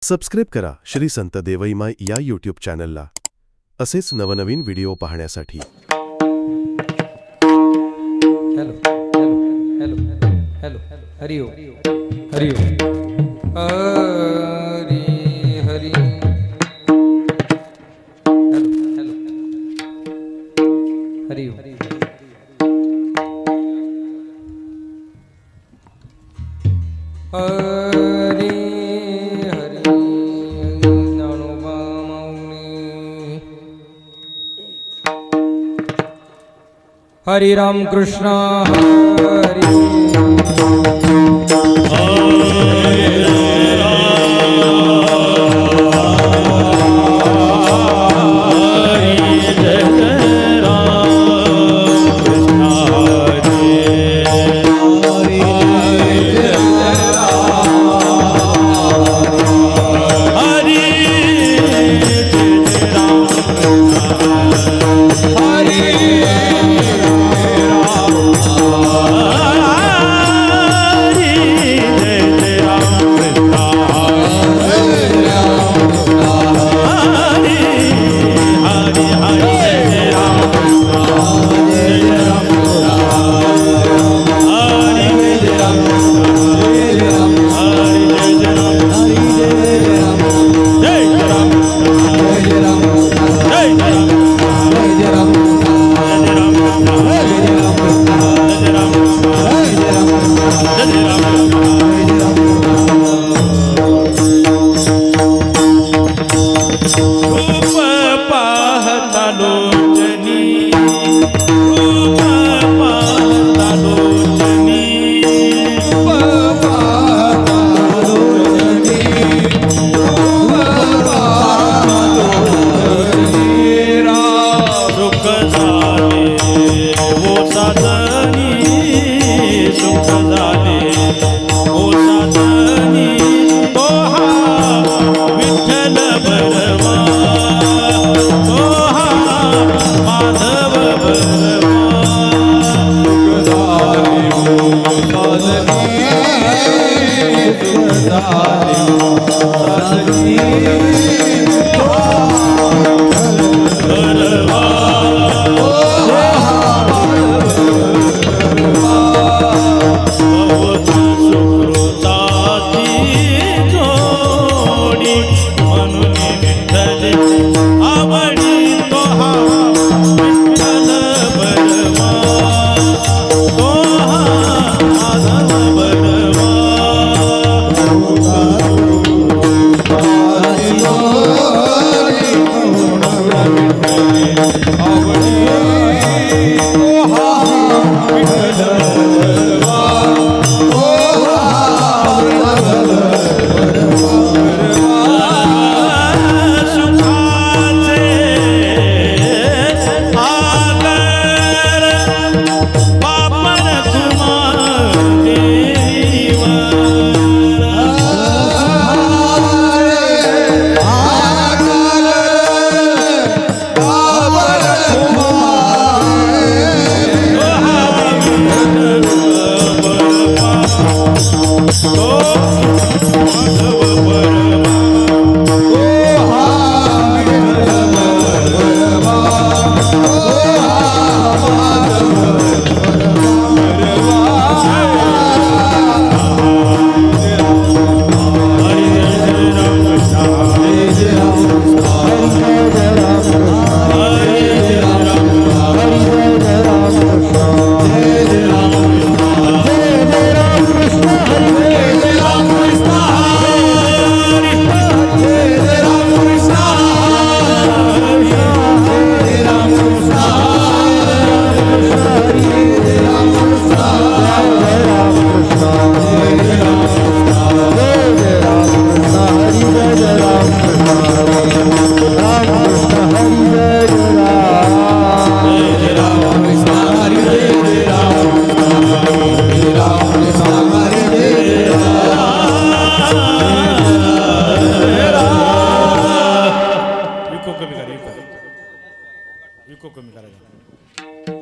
Subscribe करा श्री संत देवईमाई या YouTube चॅनलला असेच नवनवीन व्हिडिओ पाहण्यासाठी। Hello hello hello hello Hari Om Hari Om Hari Hari hello hello Hari Om Hari Hari Dnyanoba Mauli Hari Ram Krishna Hari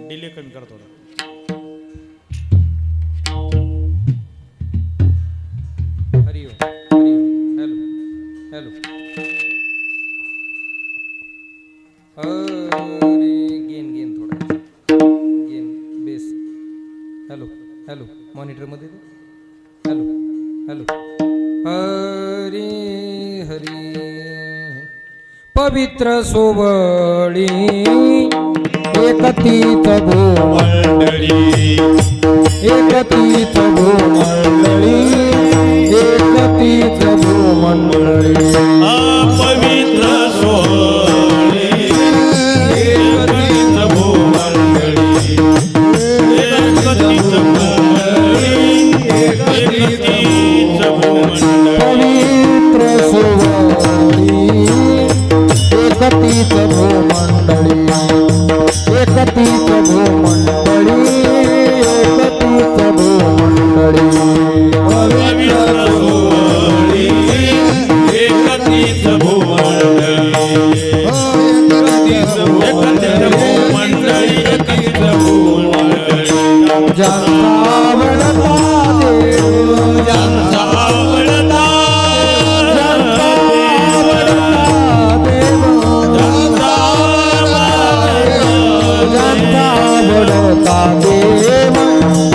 delay कमी करा थोडा। हरि ओम हरि ओम हेलो हॅलो अरे गेन गेन थोडा गेन बेस हॅलो हॅलो मॉनिटरमध्ये हॅलो हॅलो हरी हरी पवित्र सोवळी एकतीत भूमंडळी एकतीत भूमंडळी एकतीत भूमंडळी पवित्र सोहळे एकतीच भूमंडळी एकतीच भूमंडळी एकतीच भूमंडळी पवित्र सोवळी एकतीत भूमंडळी एकतीत भूमंडळी एकतीत भूमंडळी पवित्र सोहळे एकतीच भूमंडळी एकतीच भूमंडळी एकतीच भूमंडळी ज्यांचा आवडता देव ज्यांचा आवडता ज्यांचा आवडता देव ज्यांचा आवडता देव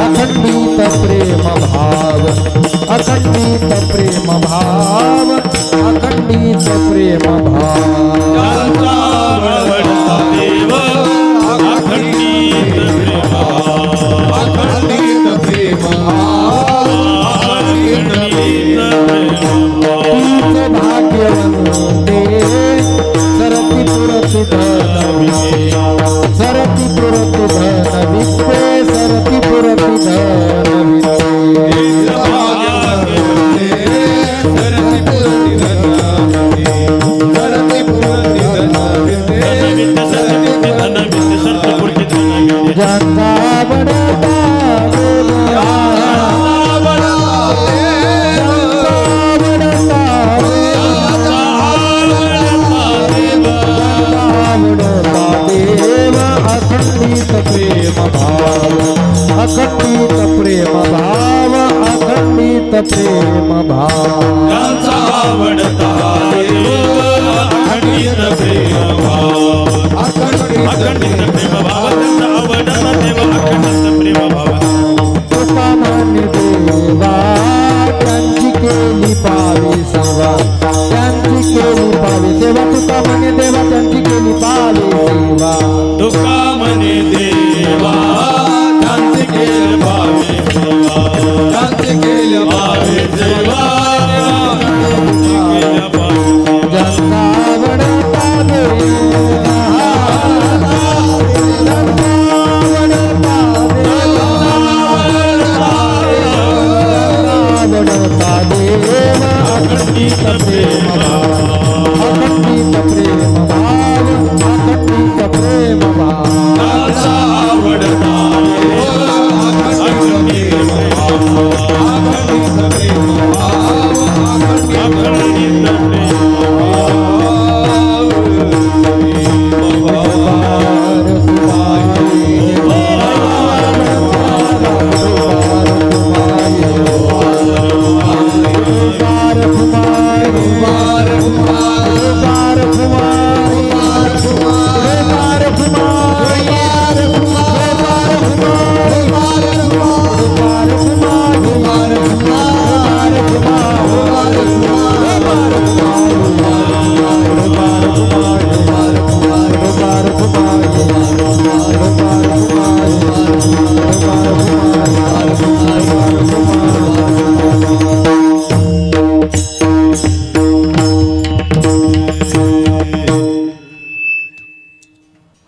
अखंडित प्रेम भाव अखंडित प्रेम भाव अखंडित प्रेम भाव ज्यांचा आवडता देव अखंडित प्रेम अखंडित प्रेम अखंडित प्रेम तीच भाग्यवंते सरती पुरती धन सरती पुरती धन विद्ये सरती पुरती धन ज्यांचा आवडता अखंडित प्रेम भाव अखंडित प्रेम भाव अखंडित प्रेम भाव ज्यांचा आवडता देव अखंडित प्रेम अखंडित प्रेम भाव त्यांचा आवडता देव अखंडित प्रेम भाव तुकामान्य देवा त्यांची केली पावे सेवा त्यांची केली पावे सेवा तुकामान्य देवा त्यांची केली पावे सेवा तुका म्हणे देवा त्यांचे केले भावे सेवा त्यांचे केले भावे सेवा त्यांचे केले भावे ज्यांचा आवडता देवा ज्यांचा आवडता देवा आवडता देवा अखंडित प्रेम भाव अखंडित प्रेम भाव अखंडित प्रेम भाव त्यांचा आवडता देव अखंडित प्रेम अखंडित प्रेम अखंडित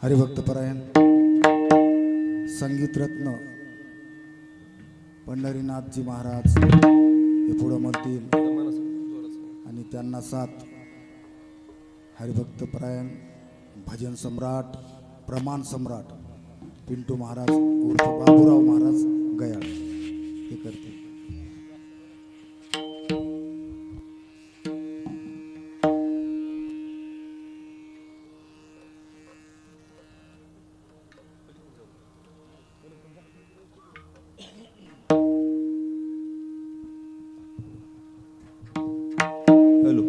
हरिभक्तपरायण संगीतरत्न पंढरीनाथजी महाराज हे पुढं म्हणतील आणि त्यांना साथ हरिभक्तपरायण भजन सम्राट प्रमाण सम्राट पिंटू महाराज उर्फ बाबूराव महाराज गयाळ हे करतील. हॅलो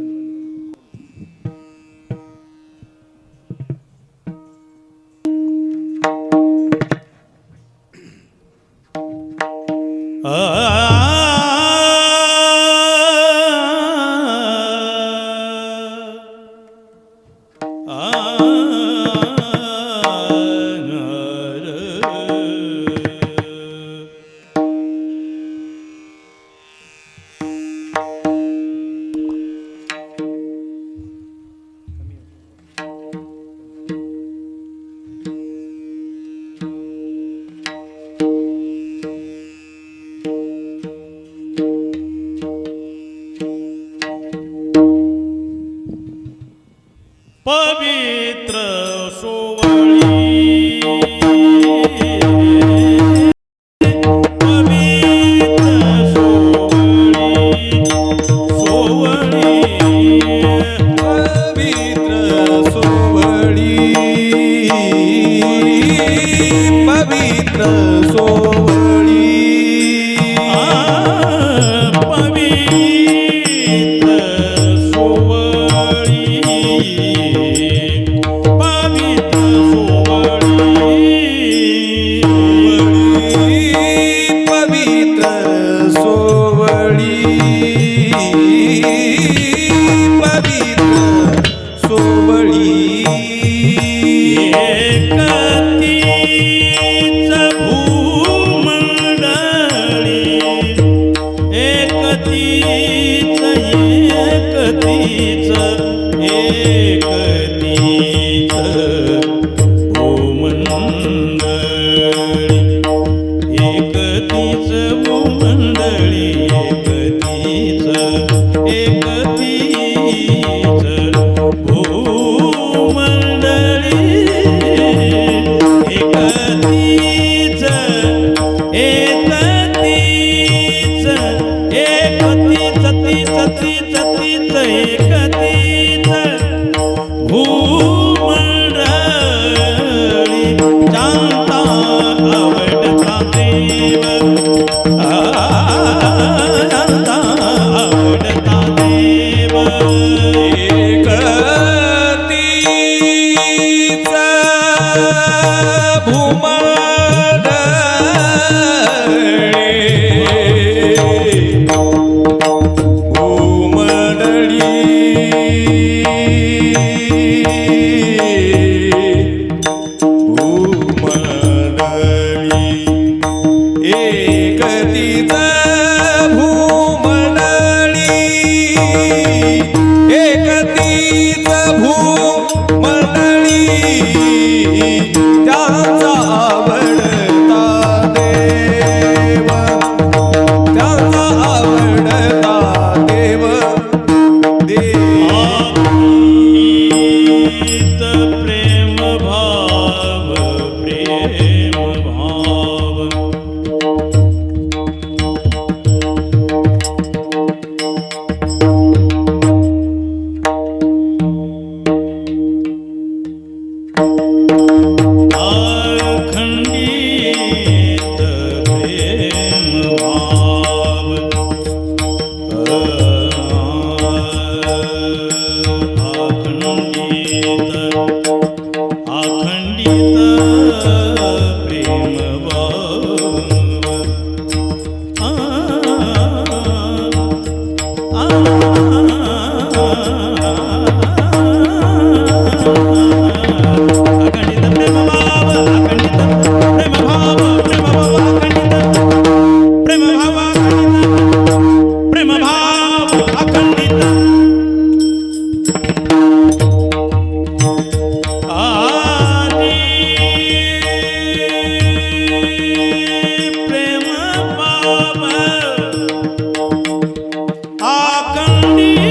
पवित्र सोवळी पवित्र सोवळी सोवळी पवित्र सोवळी पवित्र सोवळी पवित्र सोवळी पवित्र सोवळी पवित्र सोवळी पवित्र सोवळी एकतीच भूमंडळी एकतीच एकतीच एकतीच भूमंडळी एकतीच भूमंडळी एकतीच एकतीच भूमंडळी एकतीच एकतीच एकतीच तीच तीच तीच एकतीच भूमंडळी जाणता आवडता देव जाणता आवडता देव एकतीच भूमंडळी भूमंडळी एकतीच भूमंडळी एकतीच भूमंडळी त्याचा आवडता देव त्याचा आवडता देव अगणित प्रेम भाव प्रेम भाव अखंडित प्रेम भाव अखंडित प्रेम अखंडित प्रेम भाव अखंडित प्रेम भाव प्रेम भाव अखंडित प्रेम भाव अखंडित प्रेम भाव अखंडित आदि प्रेम भाव अखंडित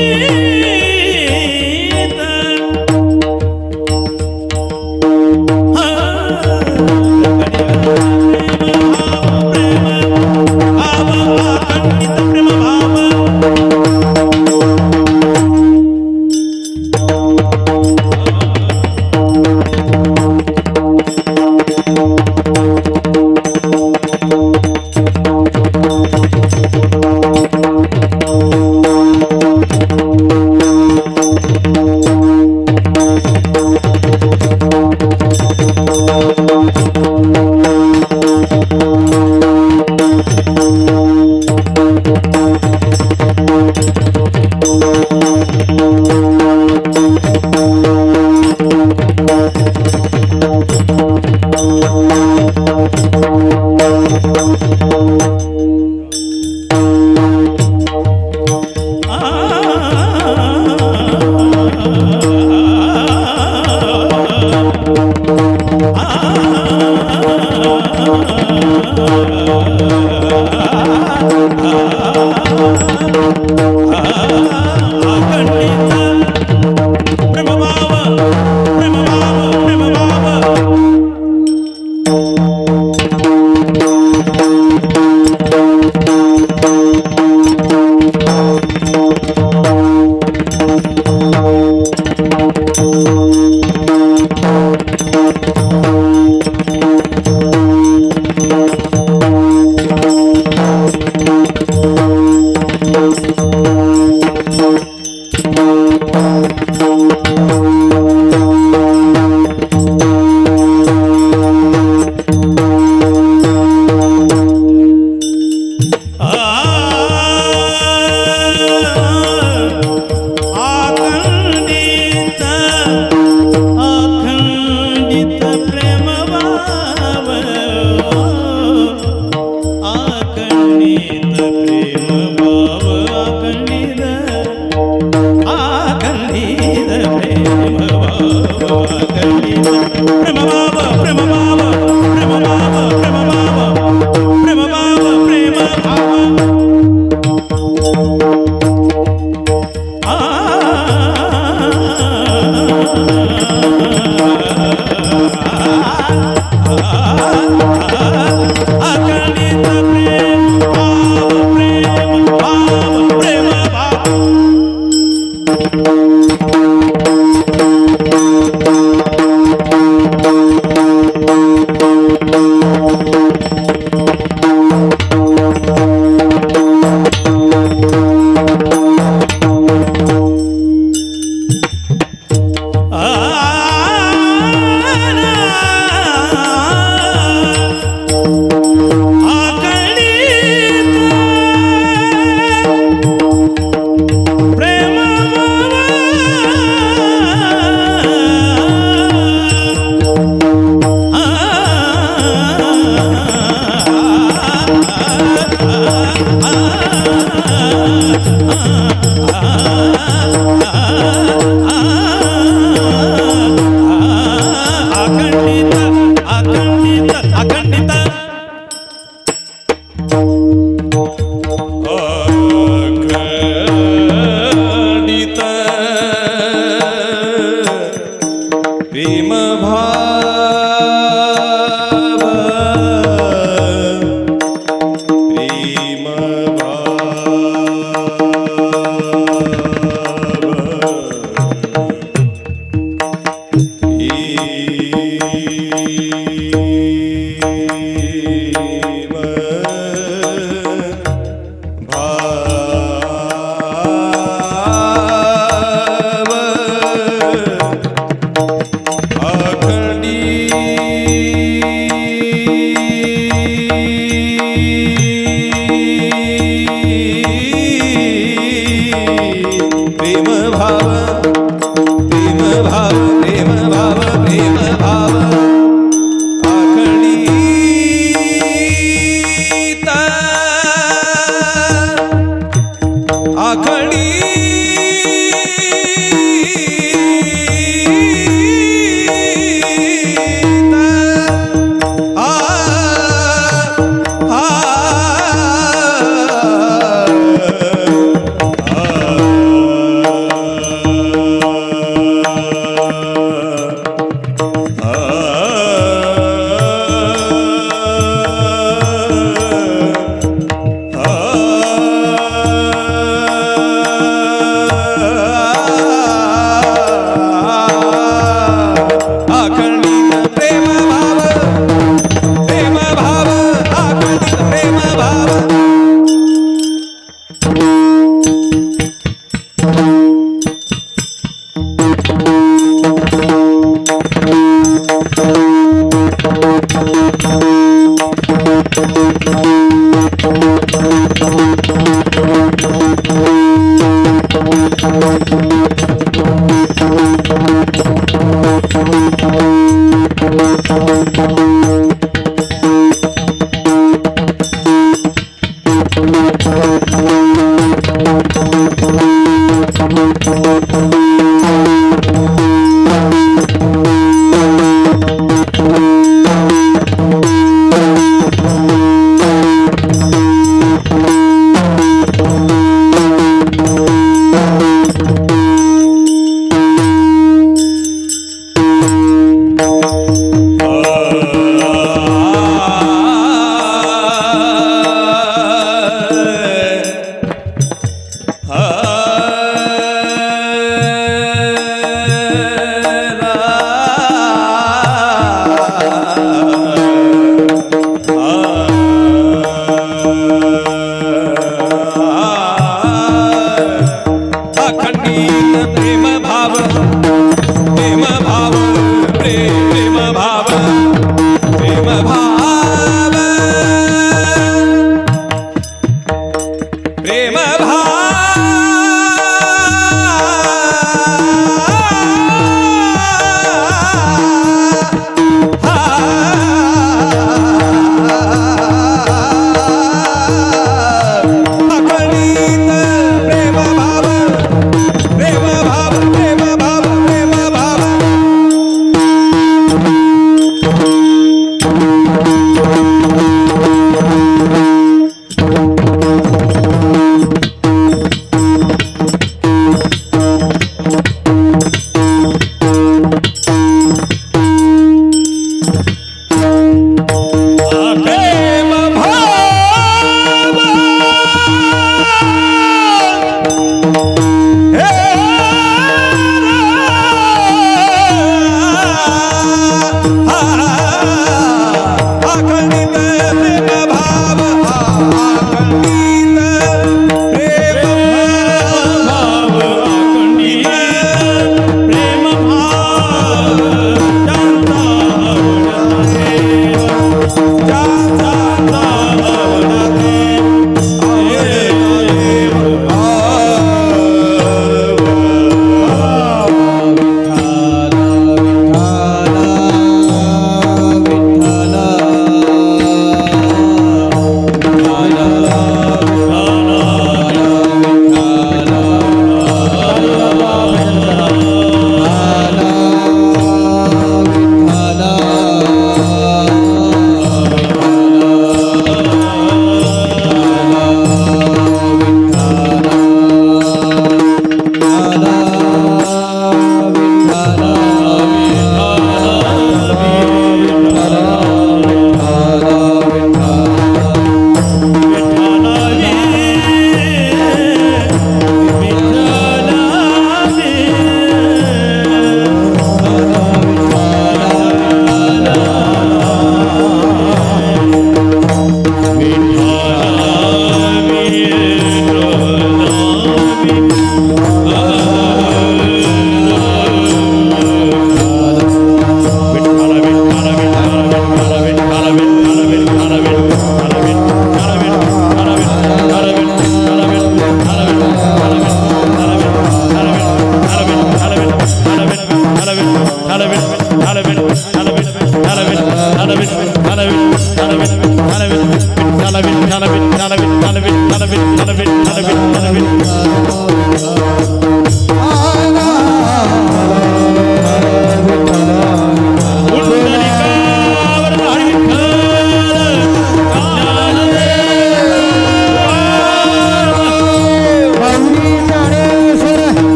अखंडित प्रेम भाव प्रेम भाव प्रेम भाव प्रेम भाव प्रेम भाव प्रेम भाव अखंडित प्रेम भाव प्रेम भाव प्रेम भाव प्रेम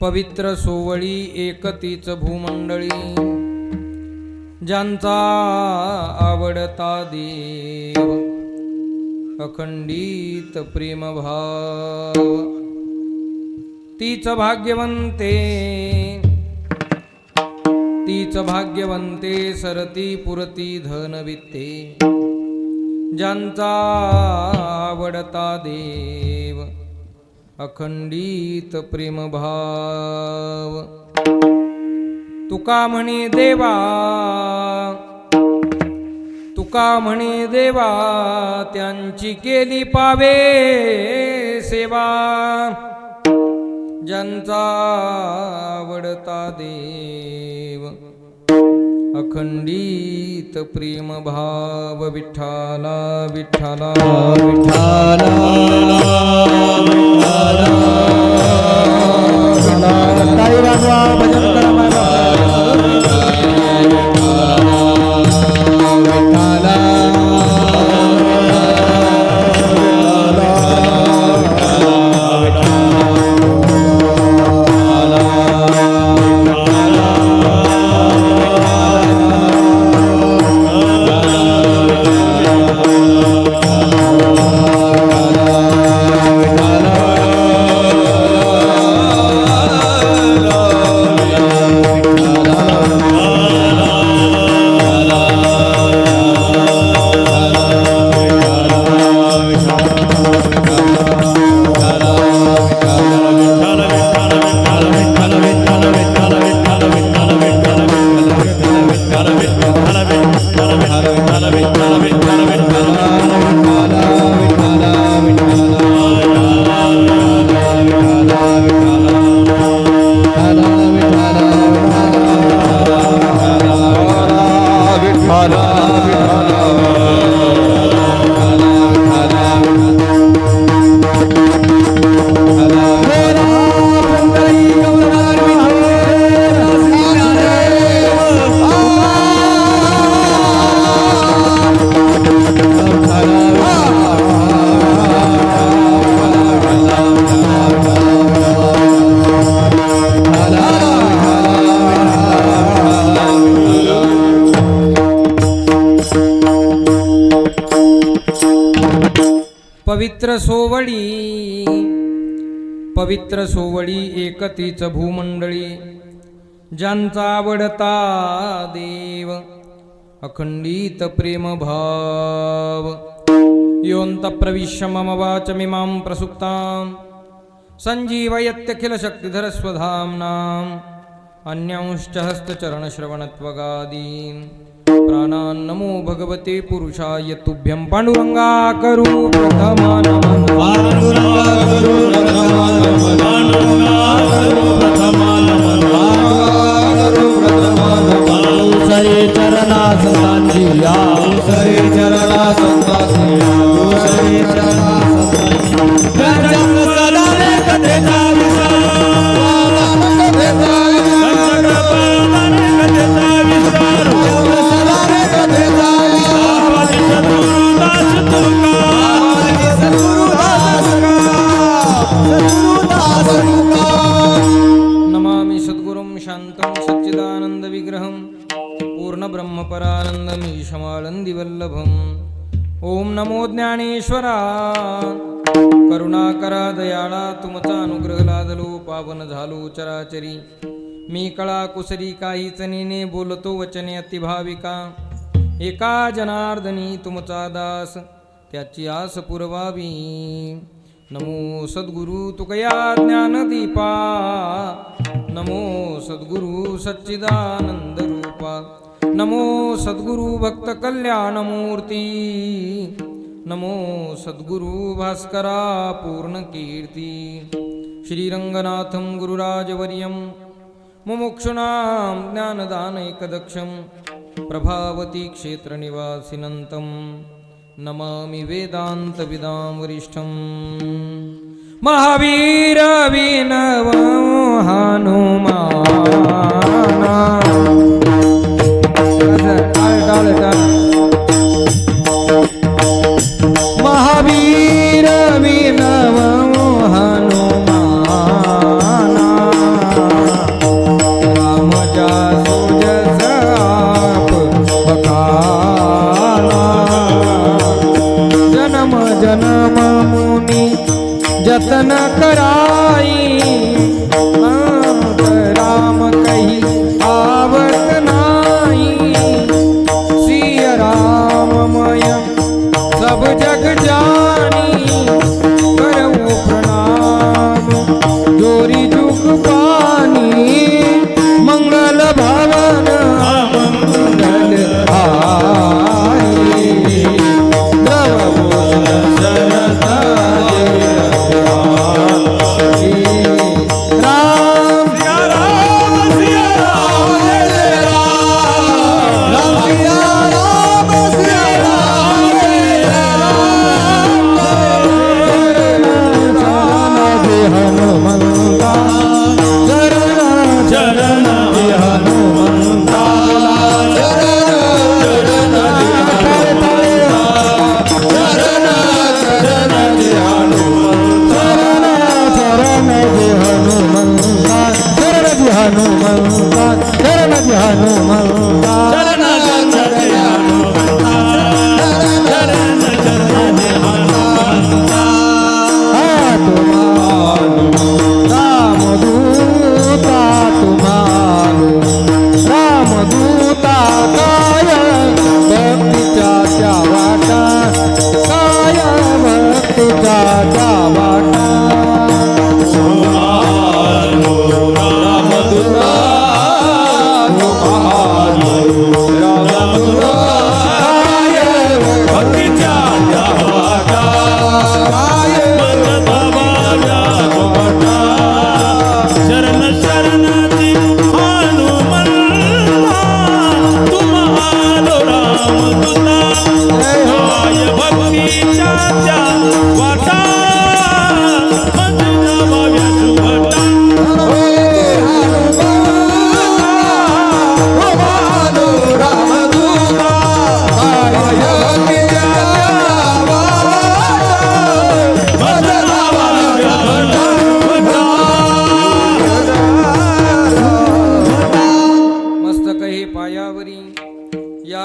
पवित्र सोवळी एकतीच भूमंडळी ज्यांचा आवडता देव अखंडित प्रेमभाव तीच भाग्यवंते सरती पुरती धनवित्ते ज्यांचा आवडता देव अखंडित प्रेमभाव तुका म्हणे देवा त्यांची केली पावे सेवा ज्यांचा आवडता देव अखंडित प्रेमभाव विठ्ठला विठ्ठला विठ्ठला भजन करा पवित्र सोवळी एकतीच भूमंडळी ज्यांचा आवडता देव अखंडित प्रेमभाव योऽन्त प्रविश्य मम वाचमिमां प्रसुप्तां संजीवयत्यखिल शक्तिधर स्वधाम्नाम् अन्यांश्च हस्तचरणश्रवणत्वगादीन् प्राणान् नमो भगवते पुरुषाय तुभ्यं पांडुरंगा करू प्रथमा नमः पांडुरंगा करू प्रथमा नमः पांडुरंगा करू प्रथमा नमः करू प्रथमा नमः सरे चरणा संतांची या सरे चरणा संतांची या सरे चरणा संतांची जन्म सदा रे कथेचा विसार नमामि सद्गुरुं शान्तं सच्चिदानन्दविग्रहं पूर्णब्रह्मपरानन्दमीशमानन्दिवल्लभम् ॐ नमो ज्ञानेश्वरा करुणाकरा दयाळा तुमचा अनुग्रह लादलो पावन झालो चराचरी मी कळा कुसरी काहीच नेने बोलतो वचने अतिभाविका एका जनार्दनी तुमचा दास त्याची आस पुरवावी नमो सद्गुरु तुकया ज्ञानदीपा नमो सद्गुरु सच्चिदानंद रूपा नमो सद्गुरु भक्त कल्याणमूर्ती नमो सद्गुरु भास्करा पूर्ण कीर्ती श्रीरंगनाथं गुरुराजवर्यं मुमुक्षुणां ज्ञानदानैकदक्षं प्रभावती क्षेत्रनिवासिनन्तं नमामि वेदान्तविदां वरिष्ठं महावीर विनव हनुमान महावीर विनव हनुमान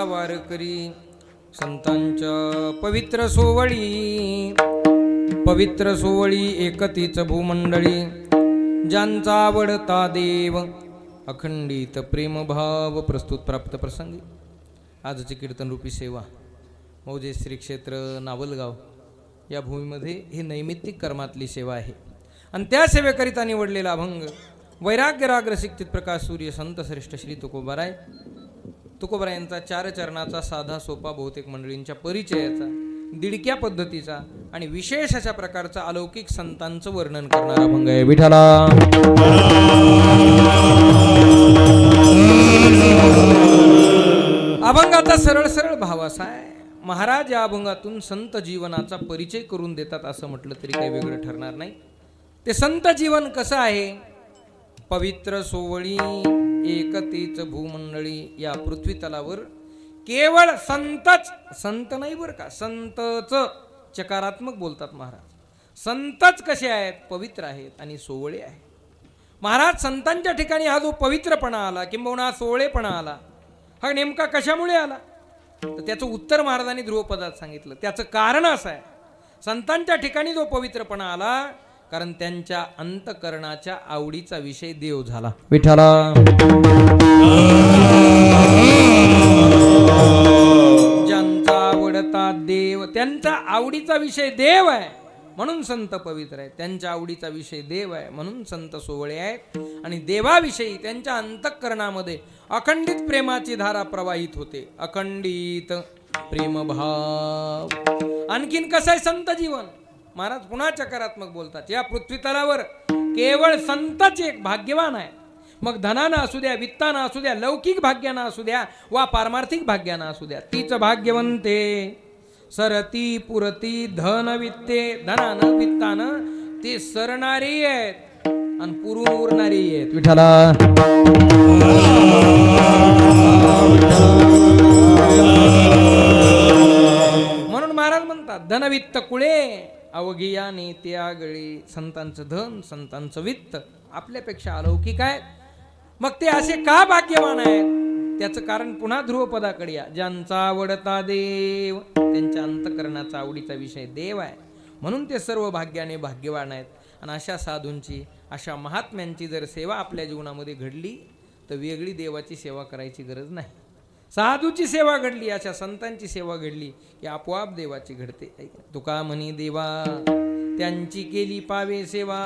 वारकरी संतांच्या पवित्र सोवळी एकतीच भूमंडळी ज्यांचा आवडता देव अखंडित प्रेमभाव प्रस्तुत प्राप्त प्रसंगी आजची कीर्तनरूपी सेवा मौजे श्री क्षेत्र नावलगाव या भूमीमध्ये ही नैमित्तिक कर्मातली सेवा आहे आणि त्या सेवेकरिता निवडलेला अभंग वैराग्य राग रसिक प्रकाश सूर्य संत श्रेष्ठ श्री तुकोबारायांचा 4 चरणाचा साधा सोपा बहुतेक मंडळींच्या परिचयाचा दिडक्या पद्धतीचा आणि विशेष अशा प्रकारचा अलौकिक संतांचं वर्णन करणारा अभंग आहे. विठ्ठला अभंगाचा सरळ सरळ भाव असा आहे. महाराज या अभंगातून संत जीवनाचा परिचय करून देतात असं म्हटलं तरी काही वेगळं ठरणार नाही. ते संत जीवन कसं आहे. पवित्र सोवळी एकतीच भूमंडळी या पृथ्वी तलावर केवळ संत नाही बरं का, संतच चकारात्मक बोलतात महाराज. संतच कसे आहेत, पवित्र आहेत आणि सोवळे आहेत. महाराज संतांच्या ठिकाणी हा जो पवित्रपणा आला किंबहुना सोवळेपणा आला हा नेमका कशामुळे आला तर त्याचं उत्तर महाराजांनी ध्रुवपदात सांगितलं. त्याचं कारण असं आहे, संतांच्या ठिकाणी जो पवित्रपणा आला कारण त्यांच्या अंतकरणाच्या आवडीचा विषय देव झाला. विठ्ठला ज्यांचा आवडता देव, त्यांचा आवडीचा विषय देव आहे म्हणून संत पवित्र आहे. त्यांच्या आवडीचा विषय देव आहे म्हणून संत सोवळे आहेत आणि देवाविषयी त्यांच्या अंतःकरणामध्ये अखंडित प्रेमाची धारा प्रवाहित होते. अखंडित प्रेमभाव. आणखीन कसं आहे संत जीवन. महाराज पुन्हा चकारात्मक बोलतात. या पृथ्वी तलावर केवळ संतच एक भाग्यवान आहे. मग धनानं असू द्या, वित्तानं असू द्या, लौकिक भाग्यानं असू द्या वा पारमार्थिक भाग्यानं असू द्या, तीच भाग्यवंते. सरती पुरती धन वित्ते. धनानं वित्तानं ते सरणारी आहेत आणि पुरून उरणारी आहेत. विठ्ठला म्हणून महाराज म्हणतात धनवित्त कुळे अवघिया नेते आगळी. संतांचं धन संतांचं वित्त आपल्यापेक्षा अलौकिक आहे. मग ते असे का भाग्यवान आहेत त्याचं कारण पुन्हा ध्रुवपदाकडे या. ज्यांचा आवडता देव, त्यांच्या अंतकरणाचा आवडीचा विषय देव आहे म्हणून ते सर्व भाग्याने भाग्यवान आहेत. आणि अशा साधूंची, अशा महात्म्यांची जर सेवा आपल्या जीवनामध्ये घडली तर वेगळी देवाची सेवा करायची गरज नाही. साधूची सेवा घडली, अशा संतांची सेवा घडली की आपोआप देवाची घडते. तुका म्हणी देवा त्यांची केली पावे सेवा.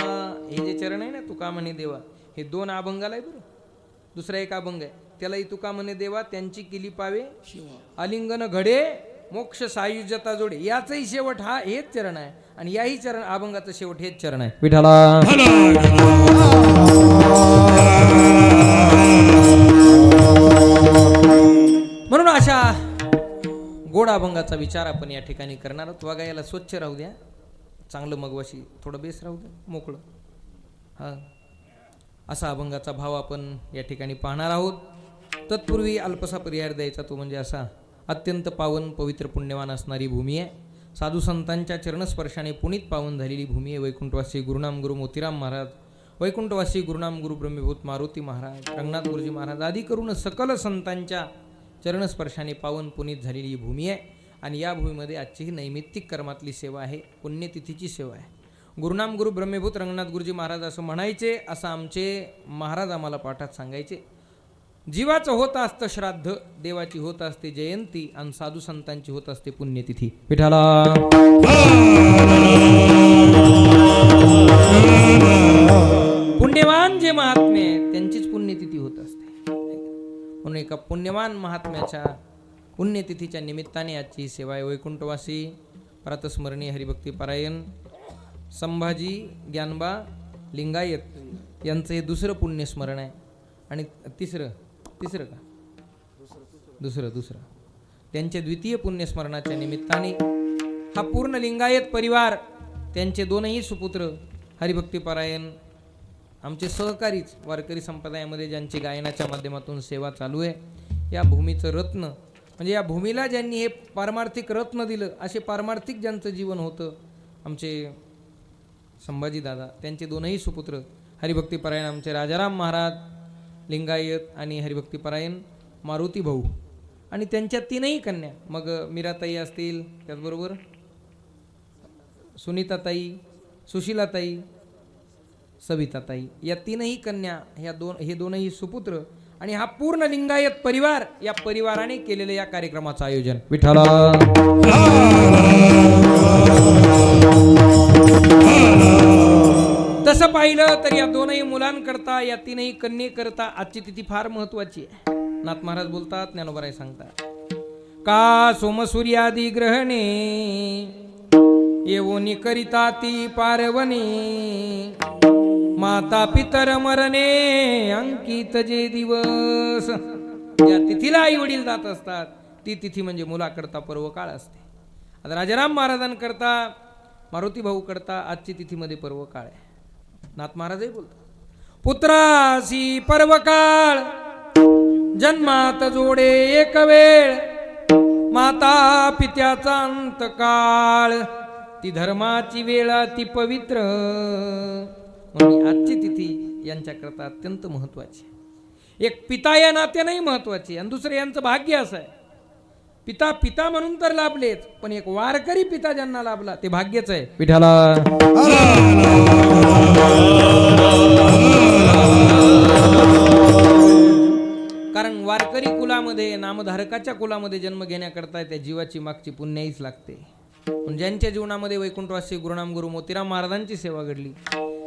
हे जे चरण आहे ना तुका म्हणे देवा, हे 2 अभंगाला आहे बरं. दुसरा एक अभंग आहे त्यालाही तुका म्हणे देवा त्यांची केली पावे आलिंगन घडे मोक्ष सायुज्यता जोडे. याचाही शेवट हा हेच चरण आहे आणि याही चरण अभंगाचं शेवट हेच चरण आहे. विठ्ठला म्हणून अशा गोड अभंगाचा विचार आपण या ठिकाणी करणार आहोत. वागा याला स्वच्छ राहू द्या, चांगलं मगवाशी थोडं बेस राहू द्या, मोकळं. हा असा अभंगाचा भाव आपण या ठिकाणी पाहणार आहोत. तत्पूर्वी अल्पसा पर्याय द्यायचा तो म्हणजे असा. अत्यंत पावन पवित्र पुण्यवान असणारी भूमी आहे. साधू संतांच्या चरणस्पर्शाने पुनीत पावन झालेली भूमी आहे. वैकुंठवासी गुरुनाम गुरु मोतीराम महाराज, वैकुंठवासी गुरुनाम गुरु ब्रह्मभूत मारुती महाराज, रंगनाथ गुरुजी महाराज आदी करून सकल संतांच्या चरणस्पर्शाने पावन पुनीत झालेली भूमी आहे. आणि या भूमीमध्ये आजची ही नैमित्तिक कर्मातली सेवा आहे, पुण्यतिथीची सेवा आहे. गुरुनाम गुरु ब्रह्मभूत रंगनाथ गुरुजी महाराज असं म्हणायचे, असं आमचे महाराज आम्हाला पाठात सांगायचे. जीवाचं होत असतं श्राद्ध, देवाची होत असते जयंती आणि साधू संतांची होत असते पुण्यतिथी. विठ्ठला पुण्यवान जे महात्मे आहेत त्यांचीच पुण्यतिथी होत असते. म्हणून एका पुण्यवान महात्म्याच्या पुण्यतिथीच्या निमित्ताने आजची ही सेवा आहे. वैकुंठवासी प्रातस्मरणीय हरिभक्ती पारायण संभाजी ज्ञानबा लिंगायत यांचं हे 2रं पुण्यस्मरण आहे. आणि तिसरं का दुसरं त्यांचे द्वितीय पुण्यस्मरणाच्या निमित्ताने हा पूर्ण लिंगायत परिवार, त्यांचे 2ही सुपुत्र हरिभक्ती पारायण आमचे सहकारीच वारकरी संप्रदायामध्ये ज्यांची गायनाच्या माध्यमातून सेवा चालू आहे. या भूमीचं रत्न म्हणजे या भूमीला ज्यांनी हे पारमार्थिक रत्न दिलं, असे पारमार्थिक ज्यांचं जीवन होतं आमचे संभाजी दादा, त्यांचे 2ही सुपुत्र हरिभक्ती पारायण आमचे राजाराम महाराज लिंगायत आणि हरिभक्ती पारायण मारुती भाऊ आणि त्यांच्या तीनही कन्या, मग मीराताई असतील, त्याचबरोबर सुनीताताई, सुशीलाताई, सविताताई, या तीनही कन्या, हे दोनही सुपुत्र आणि हा पूर्ण लिंगायत परिवार, या परिवाराने केलेलं या कार्यक्रमाचं आयोजन. विठ्ठला तसं पाहिलं तर या दोनही मुलांकरता, या तीनही कन्येकरता आजची तिथी फार महत्वाची आहे. नाथ महाराज बोलतात, ज्ञानोबाराय सांगतात, का सोमसूर्यादी ग्रहणे येवोनी करिता ती पारवणे, माता पितर मरणे अंकित जे दिवस. या तिथीला आई वडील जात असतात, ती तिथी म्हणजे मुलाकरता पर्व काळ असते. आता राजाराम महाराजांकरता, मारुती भाऊ करता आजची तिथीमध्ये पर्व काळ आहे. नाथ महाराजही बोलतात, पुत्रासी पर्व काळ जन्मात जोडे एक वेळ, माता पित्याचा अंतकाळ, ती धर्माची वेळ ती पवित्र. म्हणून आजची तिथी यांच्याकरता अत्यंत महत्वाची. एक पिता या नात्यानेही महत्वाची, आणि दुसरं यांचं भाग्य असं आहे, पिता पिता म्हणून तर लाभलेच, पण एक वारकरी पिता ज्यांना लाभला ते भाग्यच आहे. विठ्ठला कारण वारकरी कुलामध्ये, नामधारकाच्या कुलामध्ये जन्म घेण्याकरता त्या जीवाची मागची पुण्याहीच लागते. ज्यांच्या जीवनामध्ये वैकुंठवासी गुरुनाम गुरु मोतीराम महाराजांची सेवा घडली,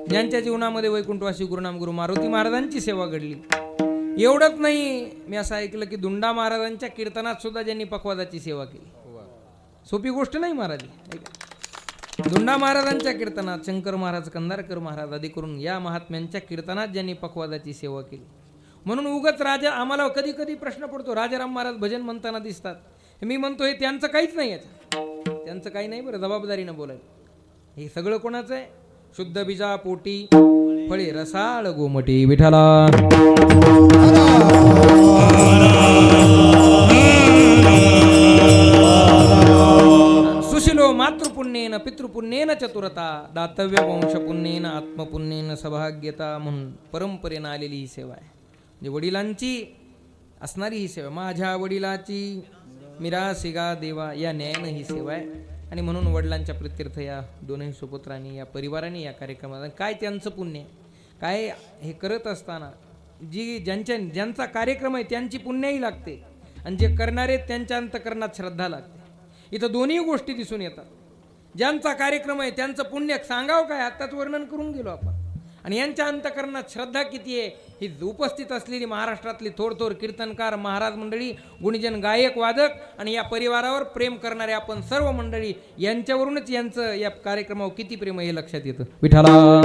ज्यांच्या जीवनामध्ये वैकुंठवासी गुरुनाम गुरु मारुती महाराजांची सेवा घडली, एवढंच नाही, मी असं ऐकलं की दुंडा महाराजांच्या कीर्तनात सुद्धा ज्यांनी पखवादाची सेवा केली. सोपी गोष्ट नाही महाराज. दुंडा महाराजांच्या कीर्तनात, शंकर महाराज, कंधारकर महाराज आदी करून या महात्म्यांच्या कीर्तनात ज्यांनी पखवादाची सेवा केली. म्हणून उगत राजा, आम्हाला कधी कधी प्रश्न पडतो, राजाराम महाराज भजन म्हणताना दिसतात, मी म्हणतो हे त्यांचं काहीच नाही, याचं त्यांचं काही नाही बरं, जबाबदारीनं बोलायचं. हे सगळं कोणाचं आहे? शुद्ध बीजा पोटी फळे रसाळ गोमटी. विठ्ठला सुशिलो मातृपुण्येन पितृपुण्येन चतुरता, दातव्य वंशपुण्येन आत्मपुण्येन सौभाग्यता. म्हणून परंपरेनं आलेली ही सेवा आहे, म्हणजे वडिलांची असणारी ही सेवा. माझ्या वडिलाची मिरासिगा देवा या न्यायानं ही सेवा आहे. आणि म्हणून वडिलांच्या प्रित्यर्थ या दोनही सुपुत्रांनी, या परिवाराने या कार्यक्रमात, काय त्यांचं पुण्य, काय हे करत असताना ज्यांचा कार्यक्रम आहे त्यांची पुण्याही लागते, आणि जे करणारे त्यांच्या अंतकरणात श्रद्धा लागते. इथं दोन्ही गोष्टी दिसून येतात. ज्यांचा कार्यक्रम आहे त्यांचं पुण्य सांगावं काय, आत्ताच वर्णन करून गेलो आपण. आणि यांच्या अंतकरणात श्रद्धा किती आहे ही उपस्थित असलेली महाराष्ट्रातली थोर कीर्तनकार, महाराज मंडळी, गुणीजन, गायक, वादक आणि या परिवारावर प्रेम करणारे आपण सर्व मंडळी, यांच्यावरूनच यांचं या कार्यक्रमावर किती प्रेम हे लक्षात येतं. विठ्ठला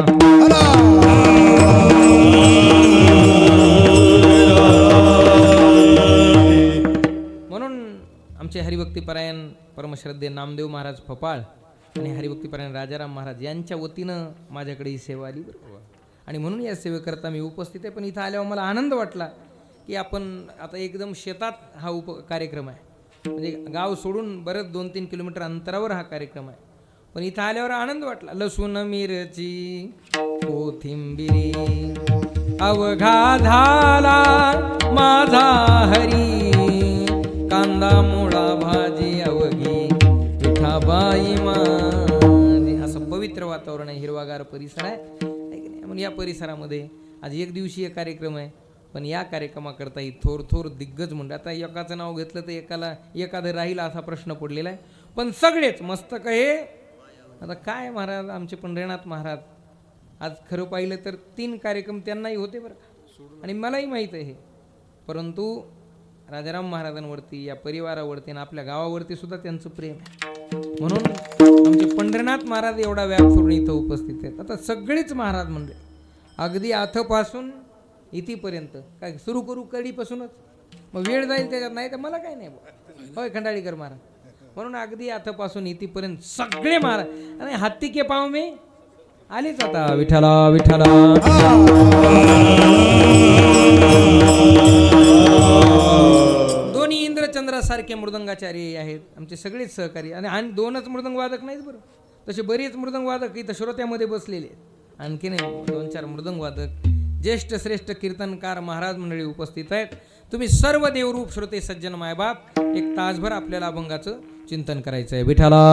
म्हणून आमचे हरिभक्तीपरायण परमश्रद्धे नामदेव महाराज फपाळ आणि हरिभक्तीपरायण राजाराम महाराज यांच्या वतीनं माझ्याकडे ही सेवा आली बरं. आणि म्हणून या सेवेकरता मी उपस्थित आहे. पण इथं आल्यावर मला आनंद वाटला की आपण आता एकदम शेतात हा कार्यक्रम आहे, म्हणजे गाव सोडून बरंच 2-3 किलोमीटर अंतरावर हा कार्यक्रम आहे. पण इथं आल्यावर आनंद वाटला. लसूण मिरची कोथिंबिरी अवघा झाला माझा हरी, कांदा मुळा भाजी अवघी विठाबाई माझी. असं पवित्र वातावरण आहे, हिरवागार परिसर आहे. म्हणून या परिसरामध्ये आज एक दिवसीय कार्यक्रम आहे, पण या कार्यक्रमाकरता ही थोर दिग्गज मंडळ. आता एकाचं नाव घेतलं तर एखादं राहील असा प्रश्न पडलेला आहे, पण सगळेच मस्तक हे. आता काय महाराज, आमचे पंढरीनाथ महाराज आज खरं पाहिलं तर 3 कार्यक्रम त्यांनाही होते बरं का, आणि मलाही माहीत आहे हे. परंतु राजाराम महाराजांवरती, या परिवारावरती आणि आपल्या गावावरती सुद्धा त्यांचं प्रेम आहे. म्हणून आमचे पंढरीनाथ महाराज एवढा व्याप सोडून इथं उपस्थित आहेत. आता सगळीच महाराज मंडळी अगदी आथपासून इथेपर्यंत काय सुरू करू कडीपासूनच, मग वेळ जाईल त्याच्यात, नाही तर मला काय नाही होय खंडाळीकर महाराज. म्हणून अगदी आथपासून इथेपर्यंत सगळे महाराज, आणि हत्ती के पाव मी आलीच आता. विठ्ठला विठ्ठला दोन्ही इंद्रचंद्रासारखे मृदंगाचार्य आहेत आमचे सगळेच सहकारी. आणि 2च मृदंगवादक नाहीत बरं, तसे बरेच मृदंगवादक इथं श्रोत्यामध्ये बसलेले आहेत. आणखी नाही 2-4 मृदंगवादक ज्येष्ठ श्रेष्ठ कीर्तनकार महाराज मंडळी उपस्थित आहेत. तुम्ही सर्व देवरूप श्रोते सज्जन मायबाप एक तासभर आपल्याला अभंगाचं चिंतन करायचं आहे. विठाला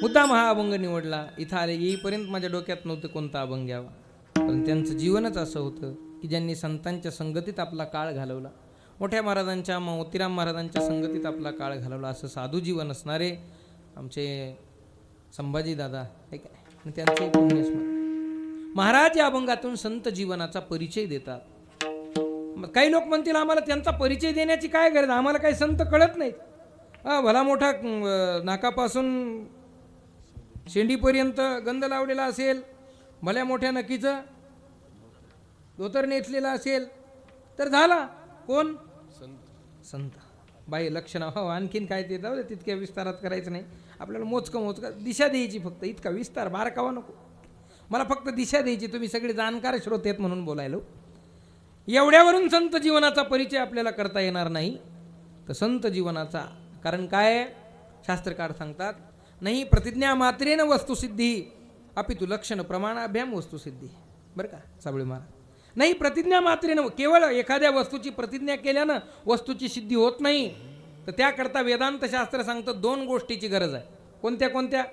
मुद्दाम हा अभंग निवडला. इथं आले येईपर्यंत माझ्या डोक्यात नव्हतं कोणता अभंग घ्यावा, पण त्यांचं जीवनच असं होतं की ज्यांनी संतांच्या संगतीत आपला काळ घालवला, मोठ्या महाराजांच्या मोतीराम महाराजांच्या संगतीत आपला काळ घालवला, असं साधू जीवन असणारे आमचे संभाजी दादा हे काय आणि त्यांचे पुण्यस्मरण महाराज या अभंगातून संत जीवनाचा परिचय देतात. काही लोक म्हणतील आम्हाला त्यांचा परिचय देण्याची काय गरज, आम्हाला काही संत कळत नाहीत. भला मोठा नाकापासून शेंडीपर्यंत गंध लावलेला असेल, भल्या मोठ्या नक्कीचं धोतर नेसलेला असेल तर झाला कोण संत. बाई लक्षण हो आणखीन काय ते जाऊ दे, तितक्या विस्तारात करायचं नाही आपल्याला. मोजकं दिशा द्यायची फक्त, इतका विस्तार बारकावा नको. मला फक्त दिशा द्यायची, तुम्ही सगळे जाणकार श्रोते आहेत म्हणून बोलायलो. एवढ्यावरून संत जीवनाचा परिचय आपल्याला करता येणार नाही. तर संत जीवनाचा कारण काय, शास्त्रकार सांगतात नाही प्रतिज्ञा मात्रेन वस्तुसिद्धी अपितु लक्षण प्रमाणाभ्याम वस्तुसिद्धी. बरं का साबळे महाराज, नाही प्रतिज्ञा मात्रेनं, केवळ एखाद्या वस्तूची प्रतिज्ञा केल्यानं वस्तूची सिद्धी होत नाही. तर त्याकरता वेदांत शास्त्र सांगतं दोन गोष्टीची गरज आहे. कोणत्या कोणत्या,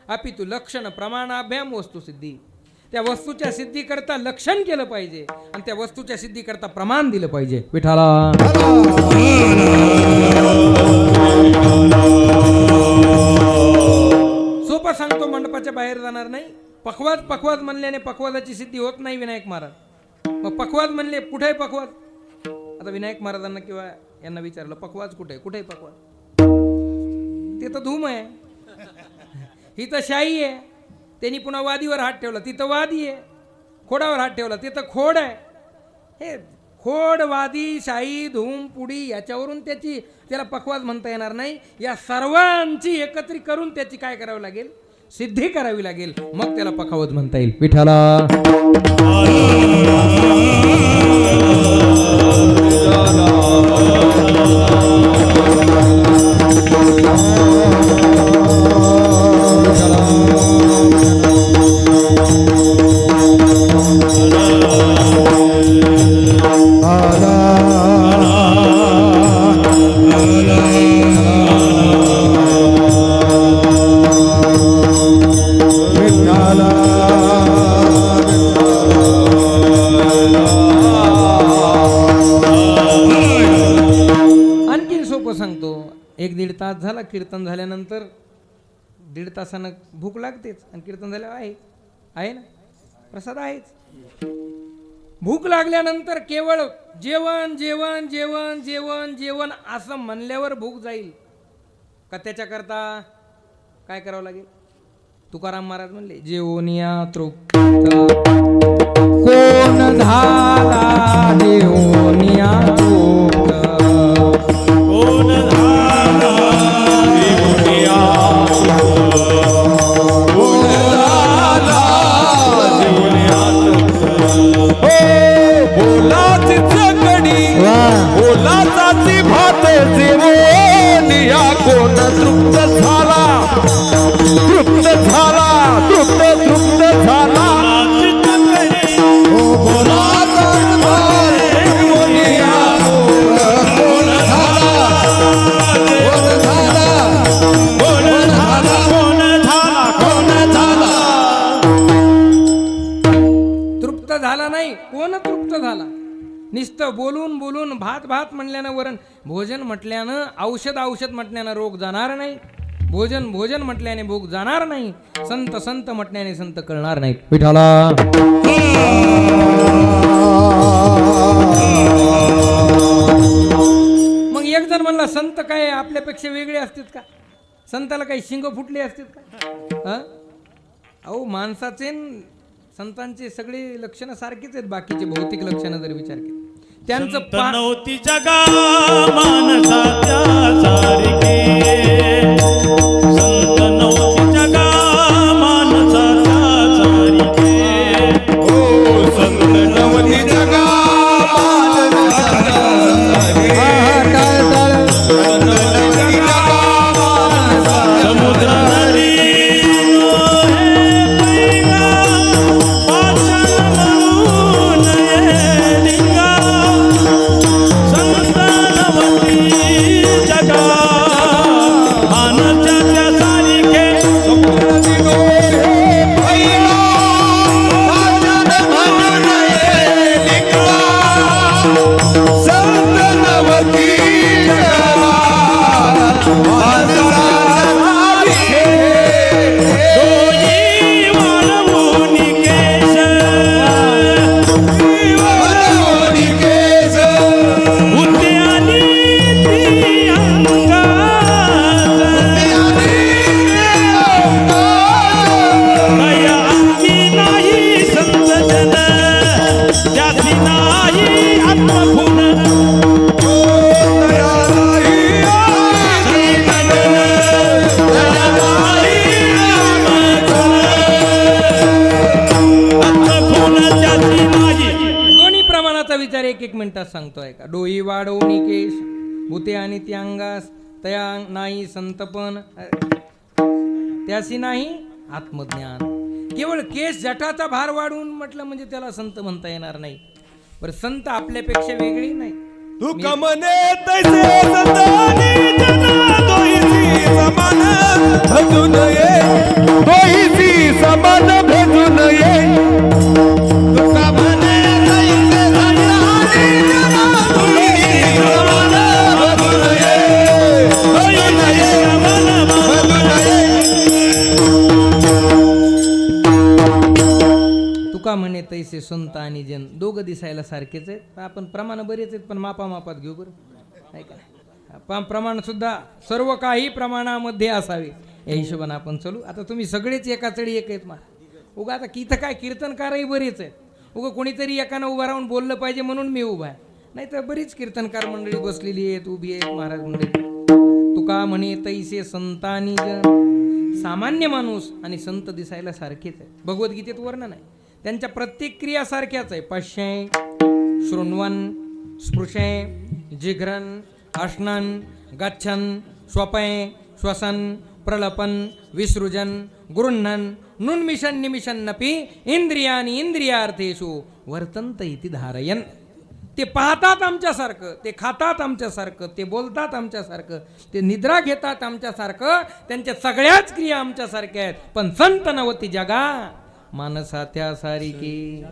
अपितु लक्षण प्रमाणाभ्याम वस्तुसिद्धी. त्या वस्तूच्या सिद्धीकरता लक्षण केलं पाहिजे आणि त्या वस्तूच्या सिद्धीकरता प्रमाण दिलं पाहिजे. विठाला सोपं सांगतो, मंडपाच्या बाहेर जाणार नाही. पखवाज म्हणल्याने पखवाजाची सिद्धी होत नाही विनायक महाराज. मग पखवाज म्हणले कुठे पखवाज, आता विनायक महाराजांना किंवा यांना विचारलं पखवाज कुठे कुठे पखवाज, ते तर धूम आहे, ही तर शाही आहे. त्यांनी पुन्हा वादीवर हात ठेवला, तिथं वादी आहे. खोडावर हात ठेवला, तिथं खोड आहे. हे खोड, वादी, शाही, धूम, पुडी याच्यावरून त्याला पखवाज म्हणता येणार नाही. या सर्वांची एकत्रित करून त्याची काय करावी लागेल, सिद्धी करावी लागेल, मग त्याला पखवाज म्हणता येईल. विठाला एक दीड तास झाला कीर्तन झाल्यानंतर, 1.5 तासानं भूक लागतेच आणि कीर्तन झाल्यावर आहे ना प्रसाद आहेच. भूक लागल्यानंतर केवळ जेवण जेवण जेवण जेवण जेवण असं म्हणल्यावर भूक जाईल का, त्याच्याकरता काय करावं लागेल. तुकाराम महाराज म्हणले जेवोनिया तृप्त कोण झाला, जेवोनिया तृप्त कोण झाला, जेवोनिया कोण झाला, जेवोनिया बोलाची चकडी बोलाचाची भात जेवोनिया कोण तृप्त झाला, तृप्त झाला, तृप्त झाला. तृप्त झाला नाही, कोण तृप्त झाला. नुसतं बोलून बोलून भात भात म्हणल्यानं वरण, भोजन म्हटल्यानं औषध म्हटल्यानं रोग जाणार नाही, भोजन म्हटल्याने भूक जाणार नाही, संत म्हटल्याने संत कळणार नाहीत. विठाला मग एक जण म्हणला संत काय आपल्यापेक्षा वेगळे असतात का, संताला काही शिंग फुटले असतात का. अहो माणसाचे संतांचे सगळे लक्षणं सारखीच आहेत, बाकीचे भौतिक लक्षणं जर विचार केले त्यांचं नव्हती जगा मानसाच्या सारखे, संत नव्हती जगा मानसाच्या सारखे. सांगतोय का. डोई वाढवणी केश भूते आणि ती अंगास तया नाही संतपन त्याशी नाही आत्मज्ञान. केवळ केस जटाचा भार वाढवून म्हटलं म्हणजे त्याला संत म्हणता येणार नाही. बरं संत आपल्यापेक्षा वेगळी नाही. तुका म्हणे तैसे सतानी जना दोहीची समान भजू नये, दोहीची समान भजू नये. तुका म्हणे तैसे सतानी जना दोहीची समान भजू नये, भजू नये, भजू नये. तुका म्हणे तैसे संत आणि जन दोघं दिसायला सारखेच आहेत. आपण प्रमाण बरेच आहेत पण मापामापात घेऊ बरं आहे का नाही. प्रमाण सुद्धा सर्व काही प्रमाणामध्ये असावे या हिशोबाने आपण चालू. आता तुम्ही सगळेच एका चढी एक आहेत मला. उगा आता की इथं काय कीर्तनकारही बरेच आहेत. उगा कोणीतरी एकानं उभं राहून बोललं पाहिजे म्हणून मी उभा आहे. नाही तर बरीच कीर्तनकार मंडळी बसलेली आहेत, उभी आहेत महाराज मंडळी. तुका म्हणे तैसे संतानी जन सामान्य माणूस आणि संत दिसायला सारखेच आहे. भगवद्गीतेत वर्णन आहे त्यांच्या प्रत्येक क्रिया सारख्याच आहे. पश्यय शृण्वन् स्पृशय जिघ्रन अश्नन गच्छन स्वपय श्वसन प्रलपन विसृजन गृह्णन नुन्मिषन् निमिषन्नपि इंद्रियानि इंद्रियार्थेषु वर्तन्त इति धारयन्. ते पाहतात आमच्यासारखं, ते खातात आमच्यासारखं, ते बोलतात आमच्यासारखं, ते निद्रा घेतात आमच्यासारखं, त्यांच्या सगळ्याच क्रिया आमच्यासारख्या आहेत. पण संत नवती जगा मानसा त्या सारिके.